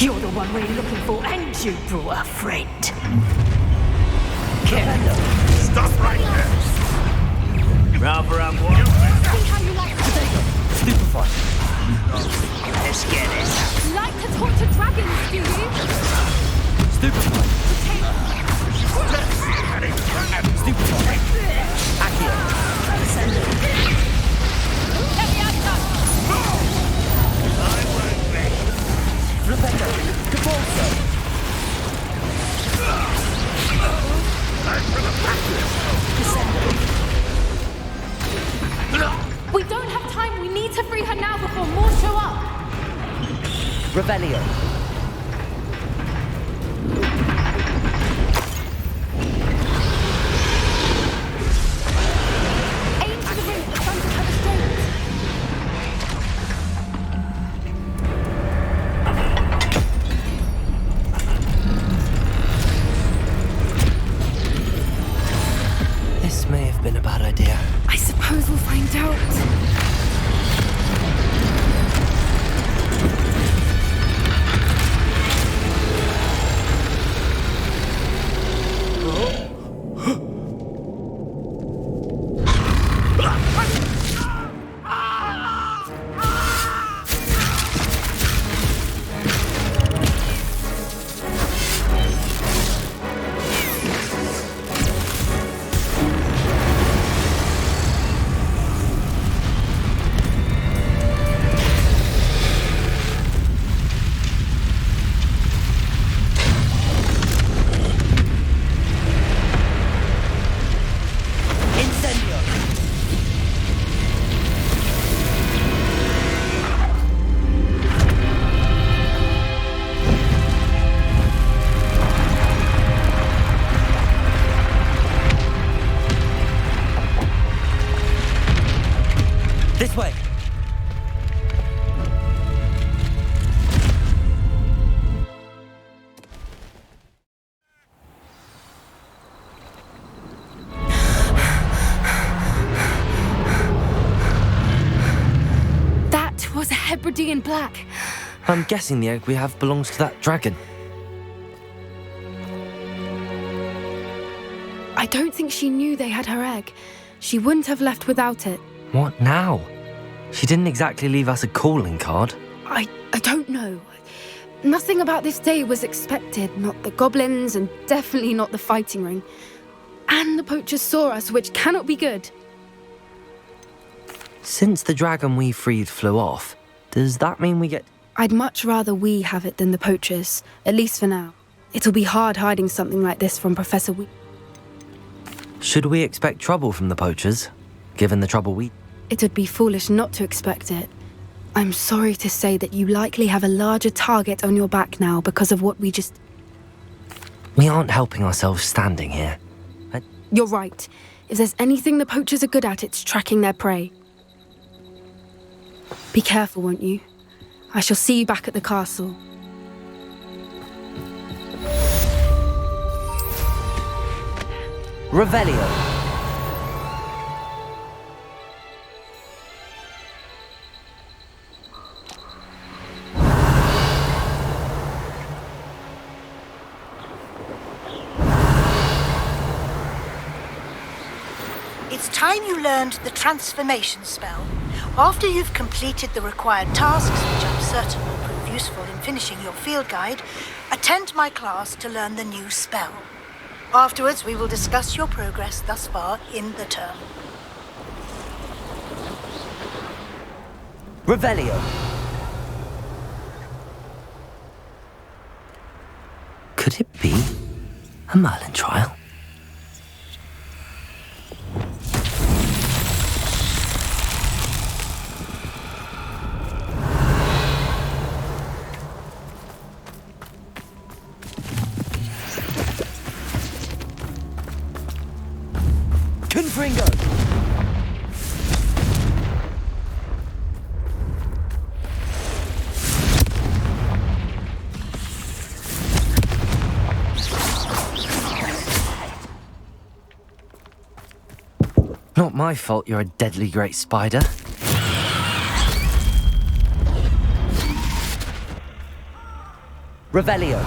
Speaker 2: You're the one we're looking for, and you brought a friend.
Speaker 9: Stop right there!
Speaker 7: Rather unwanted.
Speaker 2: See how you like to
Speaker 3: Stupefy.
Speaker 7: Let's get it.
Speaker 2: like to talk to dragons, do you?
Speaker 3: Stupefy. Stupefy. Accio. Rebecca, Cabalso.
Speaker 2: We don't have time. We need to free her now before more show up.
Speaker 3: Revelio.
Speaker 2: Aim to the ring at the front of her restraint.
Speaker 3: This may have been a bad idea.
Speaker 13: I suppose we'll find out.
Speaker 3: This way.
Speaker 13: That was a Hebridean black.
Speaker 3: I'm guessing the egg we have belongs to that dragon.
Speaker 13: I don't think she knew they had her egg. She wouldn't have left without it.
Speaker 3: What now? She didn't exactly leave us a calling card.
Speaker 13: I don't know. Nothing about this day was expected. Not the goblins, and definitely not the fighting ring. And the poachers saw us, which cannot be good.
Speaker 3: Since the dragon we freed flew off, does that mean we get...
Speaker 13: I'd much rather we have it than the poachers, at least for now. It'll be hard hiding something like this from Professor
Speaker 3: Should we expect trouble from the poachers, given the trouble we...
Speaker 13: It would be foolish not to expect it. I'm sorry to say that you likely have a larger target on your back now because of what we just...
Speaker 3: We aren't helping ourselves standing here.
Speaker 13: You're right. If there's anything the poachers are good at, it's tracking their prey. Be careful, won't you? I shall see you back at the castle.
Speaker 3: Revelio.
Speaker 14: It's time you learned the transformation spell. After you've completed the required tasks, which I'm certain will prove useful in finishing your field guide, attend my class to learn the new spell. Afterwards, we will discuss your progress thus far in the term.
Speaker 3: Revelio. Could it be a Merlin trial? Confringo! Not my fault you're a deadly great spider. Revelio.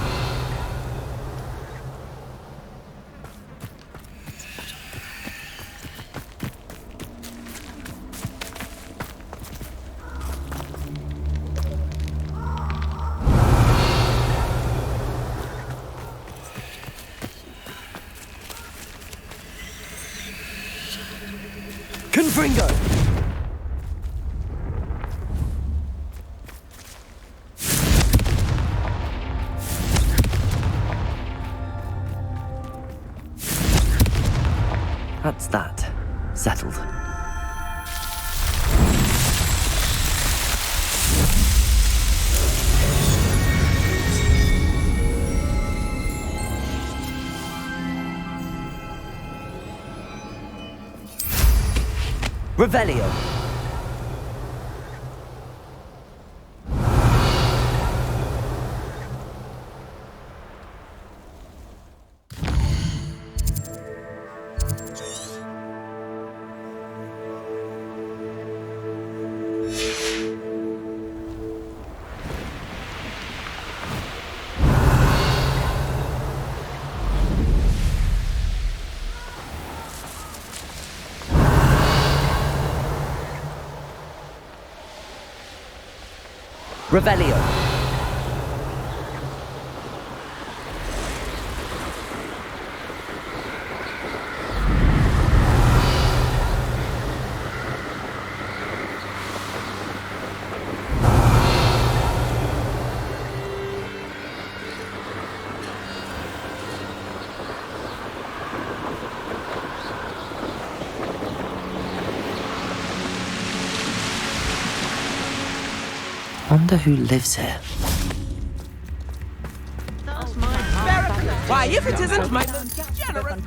Speaker 3: Confringo! That's that. Settled. Revelio. Revelio. Wonder who lives here.
Speaker 6: Why, if it isn't my generous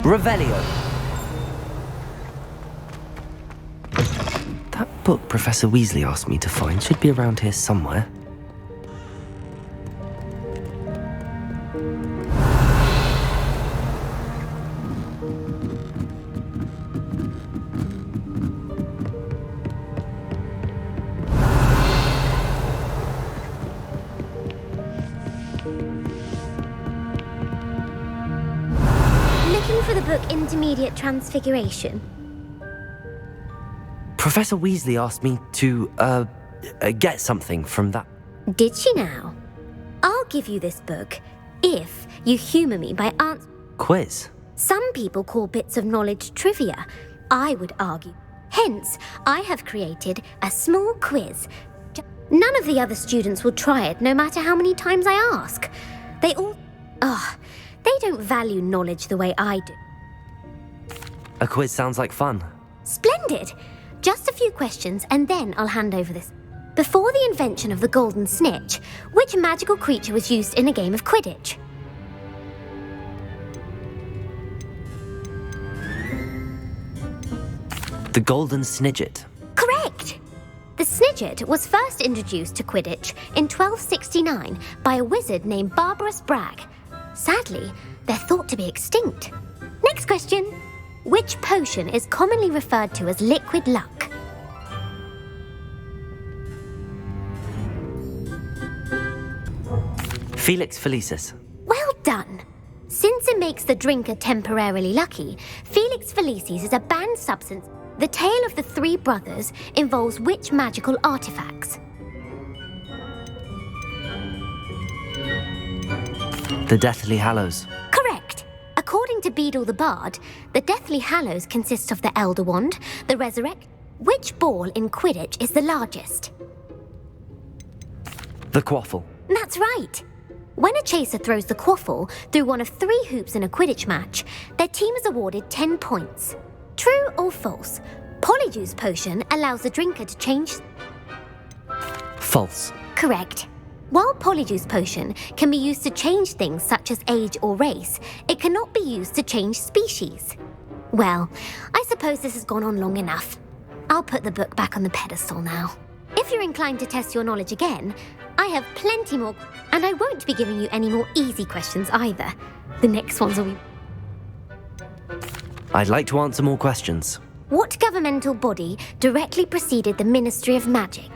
Speaker 3: Revelio. That book Professor Weasley asked me to find should be around here somewhere.
Speaker 20: the book Intermediate Transfiguration?
Speaker 3: Professor Weasley asked me to, get something from that.
Speaker 20: Did she now? I'll give you this book if you humour me by answering.
Speaker 3: Quiz?
Speaker 20: Some people call bits of knowledge trivia. I would argue. Hence, I have created a small quiz. None of the other students will try it, no matter how many times I ask. They all... they don't value knowledge the way I do.
Speaker 3: A quiz sounds like fun.
Speaker 20: Splendid! Just a few questions, and then I'll hand over this. Before the invention of the golden snitch, which magical creature was used in a game of Quidditch?
Speaker 3: The golden snidget.
Speaker 20: Correct! The snidget was first introduced to Quidditch in 1269 by a wizard named Barbarous Bragg. Sadly, they're thought to be extinct. Next question. Which potion is commonly referred to as liquid luck?
Speaker 3: Felix Felicis.
Speaker 20: Well done! Since it makes the drinker temporarily lucky, Felix Felicis is a banned substance. The tale of the three brothers involves which magical artifacts?
Speaker 3: The Deathly Hallows.
Speaker 20: Correct! According to Beadle the Bard, the Deathly Hallows consists of the Elder Wand, the Resurrect. Which ball in Quidditch is the largest?
Speaker 3: The Quaffle.
Speaker 20: That's right! When a chaser throws the quaffle through one of 3 hoops in a Quidditch match, their team is awarded 10 points. True or false? Polyjuice potion allows the drinker to change...
Speaker 3: False.
Speaker 20: Correct. While Polyjuice potion can be used to change things such as age or race, it cannot be used to change species. Well, I suppose this has gone on long enough. I'll put the book back on the pedestal now. If you're inclined to test your knowledge again, I have plenty more, and I won't be giving you any more easy questions either. The next ones will be...
Speaker 3: I'd like to answer more questions.
Speaker 20: What governmental body directly preceded the Ministry of Magic?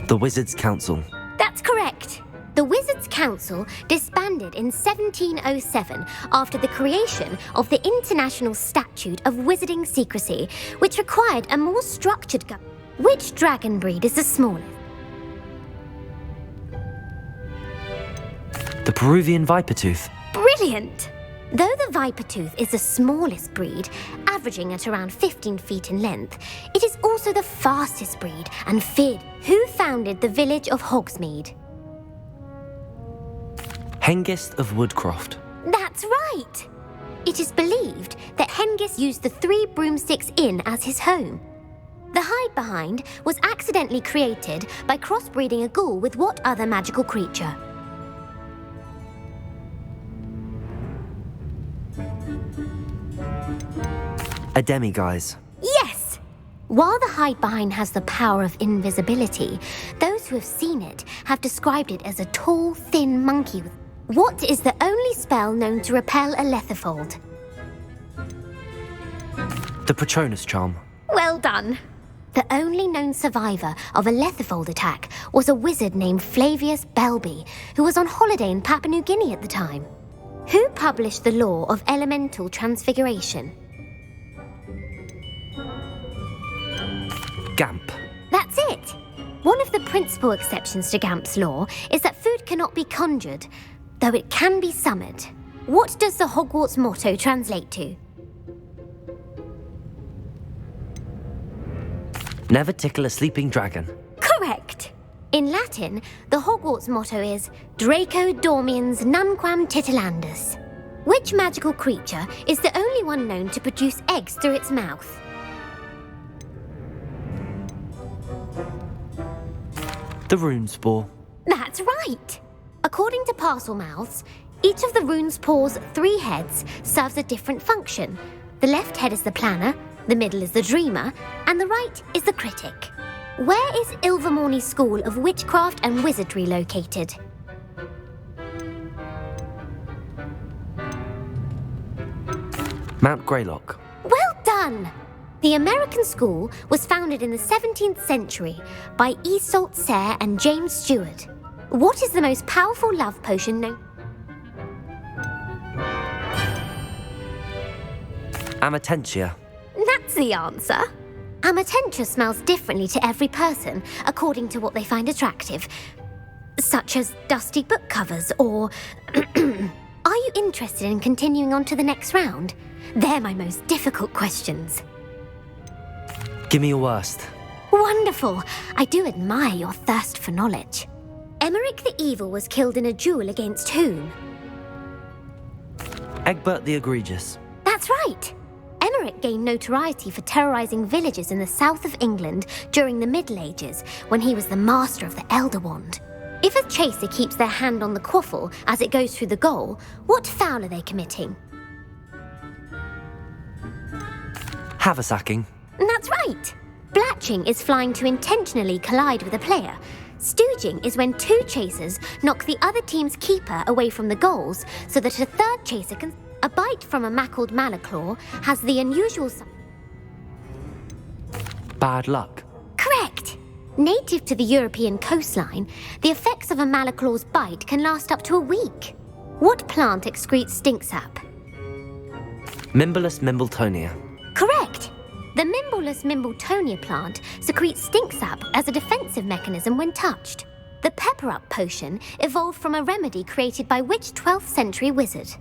Speaker 3: The Wizards' Council.
Speaker 20: That's correct. The Wizards' Council disbanded in 1707 after the creation of the International Statute of Wizarding Secrecy, which required a more structured government. Which dragon breed is the smallest?
Speaker 3: The Peruvian Vipertooth.
Speaker 20: Brilliant! Though the Vipertooth is the smallest breed, averaging at around 15 feet in length, it is also the fastest breed and feared. Who founded the village of Hogsmeade?
Speaker 3: Hengist of Woodcroft.
Speaker 20: That's right! It is believed that Hengist used the 3 Broomsticks Inn as his home. The Hide Behind was accidentally created by crossbreeding a ghoul with what other magical creature?
Speaker 3: A demiguise.
Speaker 20: Yes! While the Hide Behind has the power of invisibility, those who have seen it have described it as a tall, thin monkey. What is the only spell known to repel a Lethifold?
Speaker 3: The Patronus Charm.
Speaker 20: Well done! The only known survivor of a Lethifold attack was a wizard named Flavius Belby, who was on holiday in Papua New Guinea at the time. Who published the law of elemental transfiguration?
Speaker 3: Gamp.
Speaker 20: That's it! One of the principal exceptions to Gamp's law is that food cannot be conjured, though it can be summoned. What does the Hogwarts motto translate to?
Speaker 3: Never tickle a sleeping dragon.
Speaker 20: Correct! In Latin, the Hogwarts motto is Draco Dormiens Nunquam Titilandus. Which magical creature is the only one known to produce eggs through its mouth?
Speaker 3: The Runespore.
Speaker 20: That's right! According to Parselmouths, each of the Runespore's 3 heads serves a different function. The left head is the planner, the middle is the dreamer, and the right is the critic. Where is Ilvermorny School of Witchcraft and Wizardry located?
Speaker 3: Mount Greylock.
Speaker 20: Well done! The American school was founded in the 17th century by Iseult Sayre and James Stewart. What is the most powerful love potion known?
Speaker 3: Amatentia.
Speaker 20: That's the answer. Amatentia smells differently to every person, according to what they find attractive. Such as dusty book covers, or... Are you interested in continuing on to the next round? They're my most difficult questions.
Speaker 3: Give me your worst.
Speaker 20: Wonderful! I do admire your thirst for knowledge. Emeric the Evil was killed in a duel against whom?
Speaker 3: Egbert the Egregious.
Speaker 20: That's right! Emeric gained notoriety for terrorizing villages in the south of England during the Middle Ages, when he was the master of the Elder Wand. If a chaser keeps their hand on the quaffle as it goes through the goal, what foul are they committing?
Speaker 3: Haversacking.
Speaker 20: That's right! Blatching is flying to intentionally collide with a player. Stooging is when two chasers knock the other team's keeper away from the goals so that a third chaser can... A bite from a mackled malaclaw has the unusual...
Speaker 3: Bad luck.
Speaker 20: Correct! Native to the European coastline, the effects of a malaclaw's bite can last up to a week. What plant excretes stink sap?
Speaker 3: Mimblus mimbletonia.
Speaker 20: Correct! The Mimblus mimbletonia plant secretes stink sap as a defensive mechanism when touched. The pepper-up potion evolved from a remedy created by which 12th century wizard?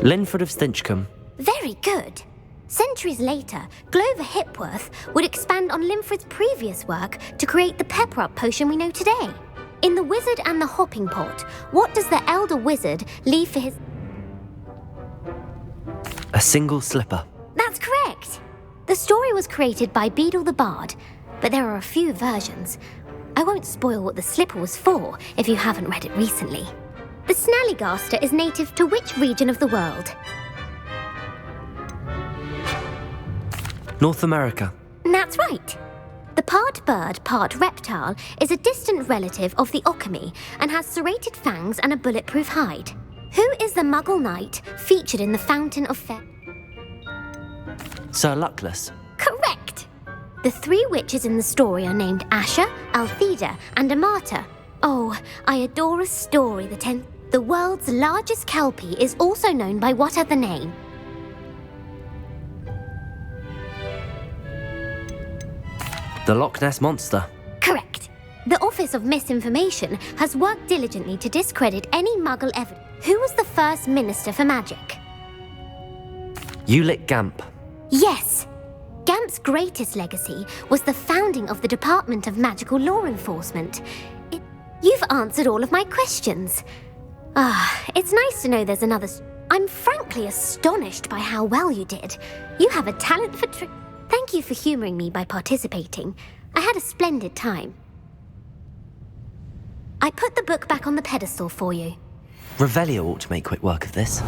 Speaker 3: Linford of Stinchcombe.
Speaker 20: Very good. Centuries later, Glover Hipworth would expand on Linford's previous work to create the pepper-up potion we know today. In The Wizard and the Hopping Pot, what does the elder wizard leave for his...
Speaker 3: A single slipper.
Speaker 20: That's correct. The story was created by Beadle the Bard, but there are a few versions. I won't spoil what the slipper was for if you haven't read it recently. The Snallygaster is native to which region of the world?
Speaker 3: North America.
Speaker 20: That's right. The part bird, part reptile is a distant relative of the Occamy and has serrated fangs and a bulletproof hide. Who is the Muggle knight featured in the Fountain of Fair?
Speaker 3: Sir Luckless.
Speaker 20: Correct! The three witches in the story are named Asha, Altheda, and Amata. Oh, I adore a story that ends. The world's largest kelpie is also known by what other name?
Speaker 3: The Loch Ness Monster.
Speaker 20: Correct. The Office of Misinformation has worked diligently to discredit any Muggle evidence. Who was the first Minister for Magic?
Speaker 3: Ulick Gamp.
Speaker 20: Yes. Gamp's greatest legacy was the founding of the Department of Magical Law Enforcement. You've answered all of my questions. It's nice to know there's another... I'm frankly astonished by how well you did. You have a talent for Thank you for humouring me by participating. I had a splendid time. I put the book back on the pedestal for you.
Speaker 3: Revelio ought to make quick work of this.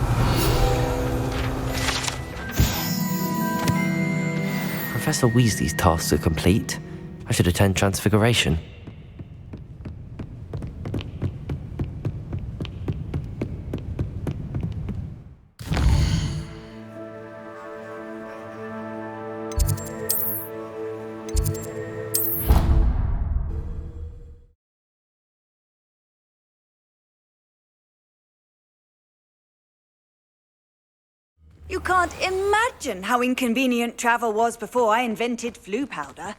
Speaker 3: Professor Weasley's tasks are complete. I should attend Transfiguration.
Speaker 1: You can't imagine how inconvenient travel was before I invented flu powder.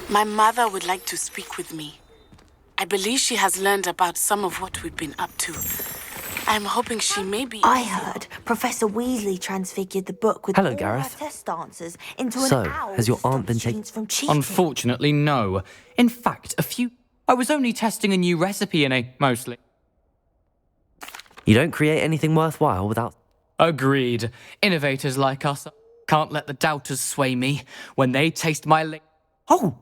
Speaker 10: My mother would like to speak with me. I believe she has learned about some of what we've been up to. I'm hoping she may be...
Speaker 11: I heard Professor Weasley transfigured the book with
Speaker 3: Hello,
Speaker 11: all
Speaker 3: Gareth.
Speaker 11: her test answers into an
Speaker 3: So,
Speaker 11: owl
Speaker 3: has your
Speaker 11: to
Speaker 3: aunt been
Speaker 11: stop
Speaker 3: taking...
Speaker 11: students from cheating.
Speaker 12: Unfortunately, no. In fact, I was only testing a new recipe in mostly.
Speaker 3: You don't create anything worthwhile without...
Speaker 12: Agreed. Innovators like us can't let the doubters sway me. When they taste my Oh,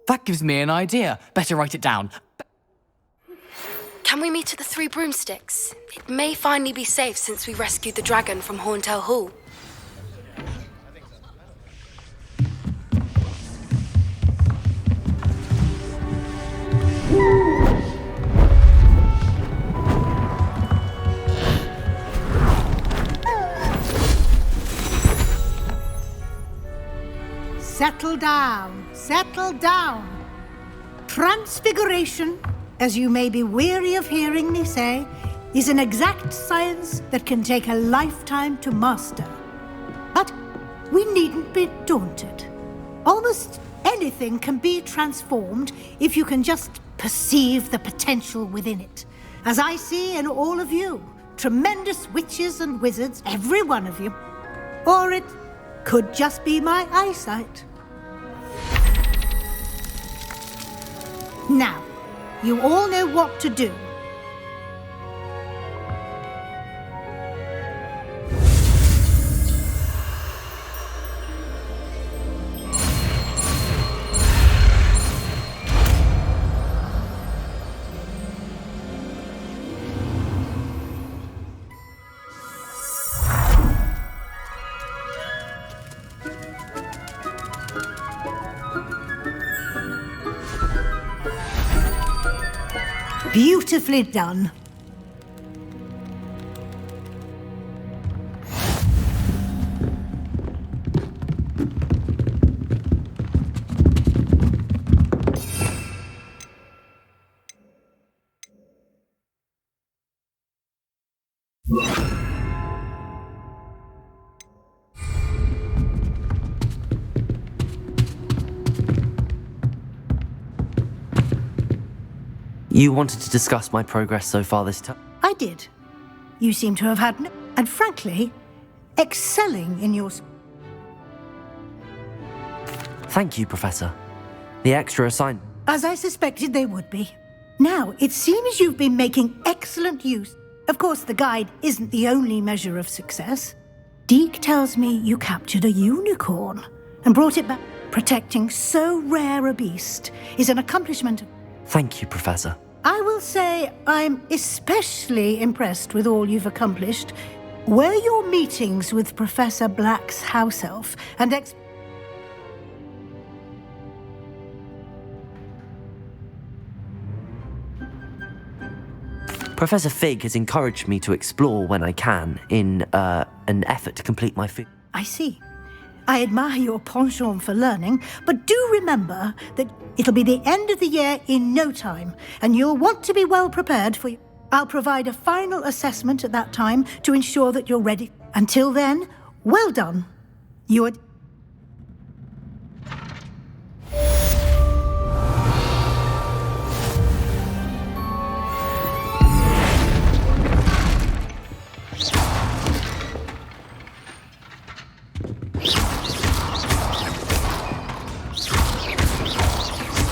Speaker 12: that gives me an idea. Better write it down.
Speaker 13: Can we meet at the Three Broomsticks? It may finally be safe since we rescued the dragon from Horntail Hall.
Speaker 14: settle down. Settle down. Transfiguration, as you may be weary of hearing me say, is an exact science that can take a lifetime to master. But we needn't be daunted. Almost anything can be transformed if you can just perceive the potential within it. As I see in all of you, tremendous witches and wizards, every one of you. Or it could just be my eyesight. Now, you all know what to do. Beautifully done.
Speaker 3: You wanted to discuss my progress so far this time?
Speaker 14: I did. You seem to have had and frankly, excelling in your...
Speaker 3: Thank you, Professor. The extra assignment.
Speaker 14: As I suspected they would be. Now, it seems you've been making excellent use. Of course, the guide isn't the only measure of success. Deke tells me you captured a unicorn and brought it back. Protecting so rare a beast is an accomplishment.
Speaker 3: Thank you, Professor.
Speaker 14: I will say I'm especially impressed with all you've accomplished. Were your meetings with Professor Black's house elf and
Speaker 3: Professor Fig has encouraged me to explore when I can in an effort to complete my feat.
Speaker 14: I see. I admire your penchant for learning, but do remember that it'll be the end of the year in no time, and you'll want to be well prepared for... I'll provide a final assessment at that time to ensure that you're ready. Until then, well done. You are...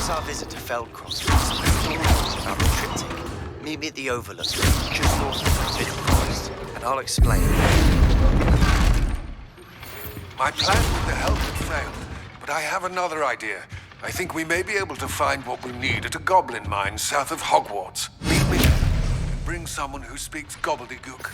Speaker 16: Our visit to Feldcroft about the triptych. Meet me at the Overlook, just north of the Forbidden Forest, and I'll explain.
Speaker 22: My plan with the help had failed, but I have another idea. I think we may be able to find what we need at a goblin mine south of Hogwarts. Meet me there, and bring someone who speaks gobbledygook.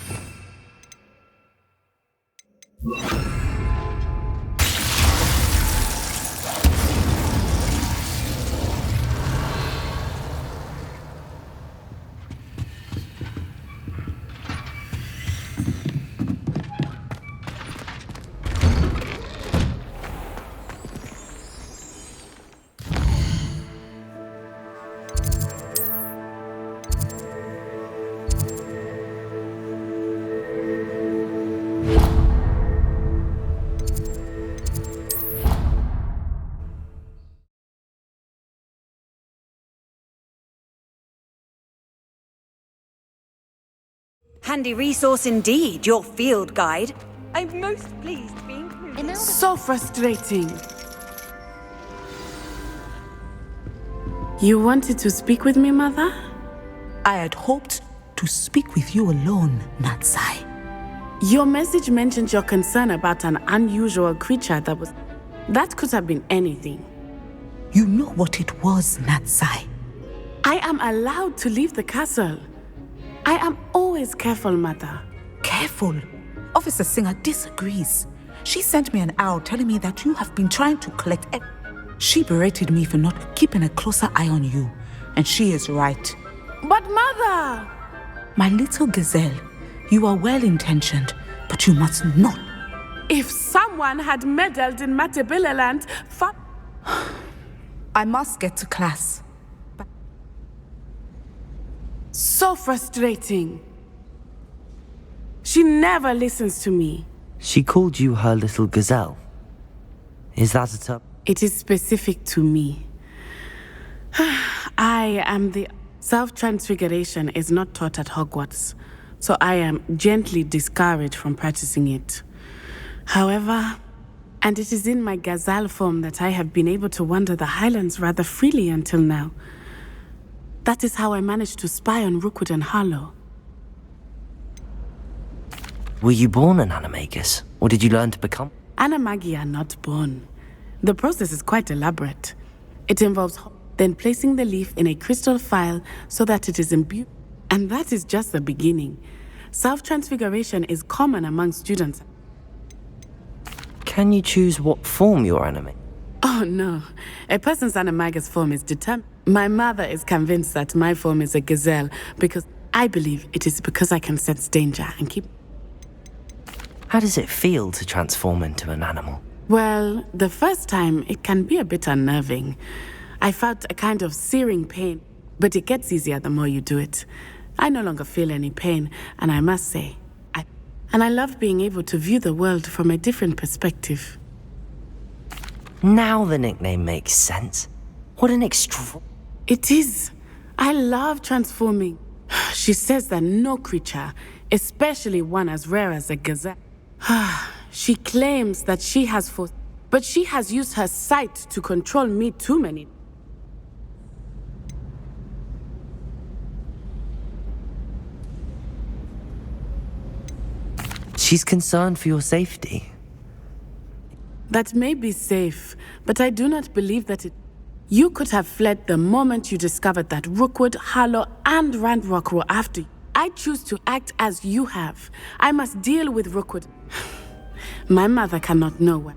Speaker 1: Handy resource indeed, your field guide. I'm most pleased to be included.
Speaker 10: So frustrating. You wanted to speak with me, Mother?
Speaker 4: I had hoped to speak with you alone, Natsai.
Speaker 10: Your message mentioned your concern about an unusual creature that could have been anything.
Speaker 4: You know what it was, Natsai.
Speaker 10: I am allowed to leave the castle. I am always careful, Mother.
Speaker 4: Careful? Officer Singer disagrees. She sent me an owl telling me that you have been trying to collect... She berated me for not keeping a closer eye on you, and she is right.
Speaker 10: But Mother!
Speaker 4: My little gazelle, you are well-intentioned, but you must not
Speaker 10: If someone had meddled in Matabilaland,
Speaker 4: I must get to class.
Speaker 10: So frustrating. She never listens to me.
Speaker 3: She called you her little gazelle. Is that a term?
Speaker 10: It is specific to me. I am the... Self-transfiguration is not taught at Hogwarts, so I am gently discouraged from practicing it. However, and it is in my gazelle form that I have been able to wander the Highlands rather freely until now. That is how I managed to spy on Rookwood and Harlow.
Speaker 3: Were you born an animagus, or did you learn to become?
Speaker 10: Animagi are not born. The process is quite elaborate. It involves then placing the leaf in a crystal phial so that it is imbued. And that is just the beginning. Self-transfiguration is common among students.
Speaker 3: Can you choose what form you're animate?
Speaker 10: Oh no, a person's animagus form is determined. My mother is convinced that my form is a gazelle because I believe it is because I can sense danger and keep...
Speaker 3: How does it feel to transform into an animal?
Speaker 10: Well, the first time it can be a bit unnerving. I felt a kind of searing pain, but it gets easier the more you do it. I no longer feel any pain, and I must say, I love being able to view the world from a different perspective.
Speaker 3: Now the nickname makes sense. What an
Speaker 10: It is. I love transforming. She says that no creature, especially one as rare as a gazelle. She claims that she has force, but she has used her sight to control me too many.
Speaker 3: She's concerned for your safety.
Speaker 10: That may be safe, but I do not believe that it... You could have fled the moment you discovered that Rookwood, Harlow, and Randrock were after you. I choose to act as you have. I must deal with Rookwood. My mother cannot know what.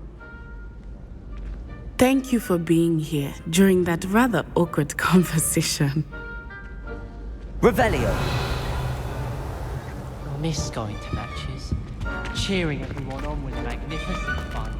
Speaker 10: Thank you for being here during that rather awkward conversation.
Speaker 3: Revelio.
Speaker 18: I miss going to matches, cheering everyone on with magnificent fun.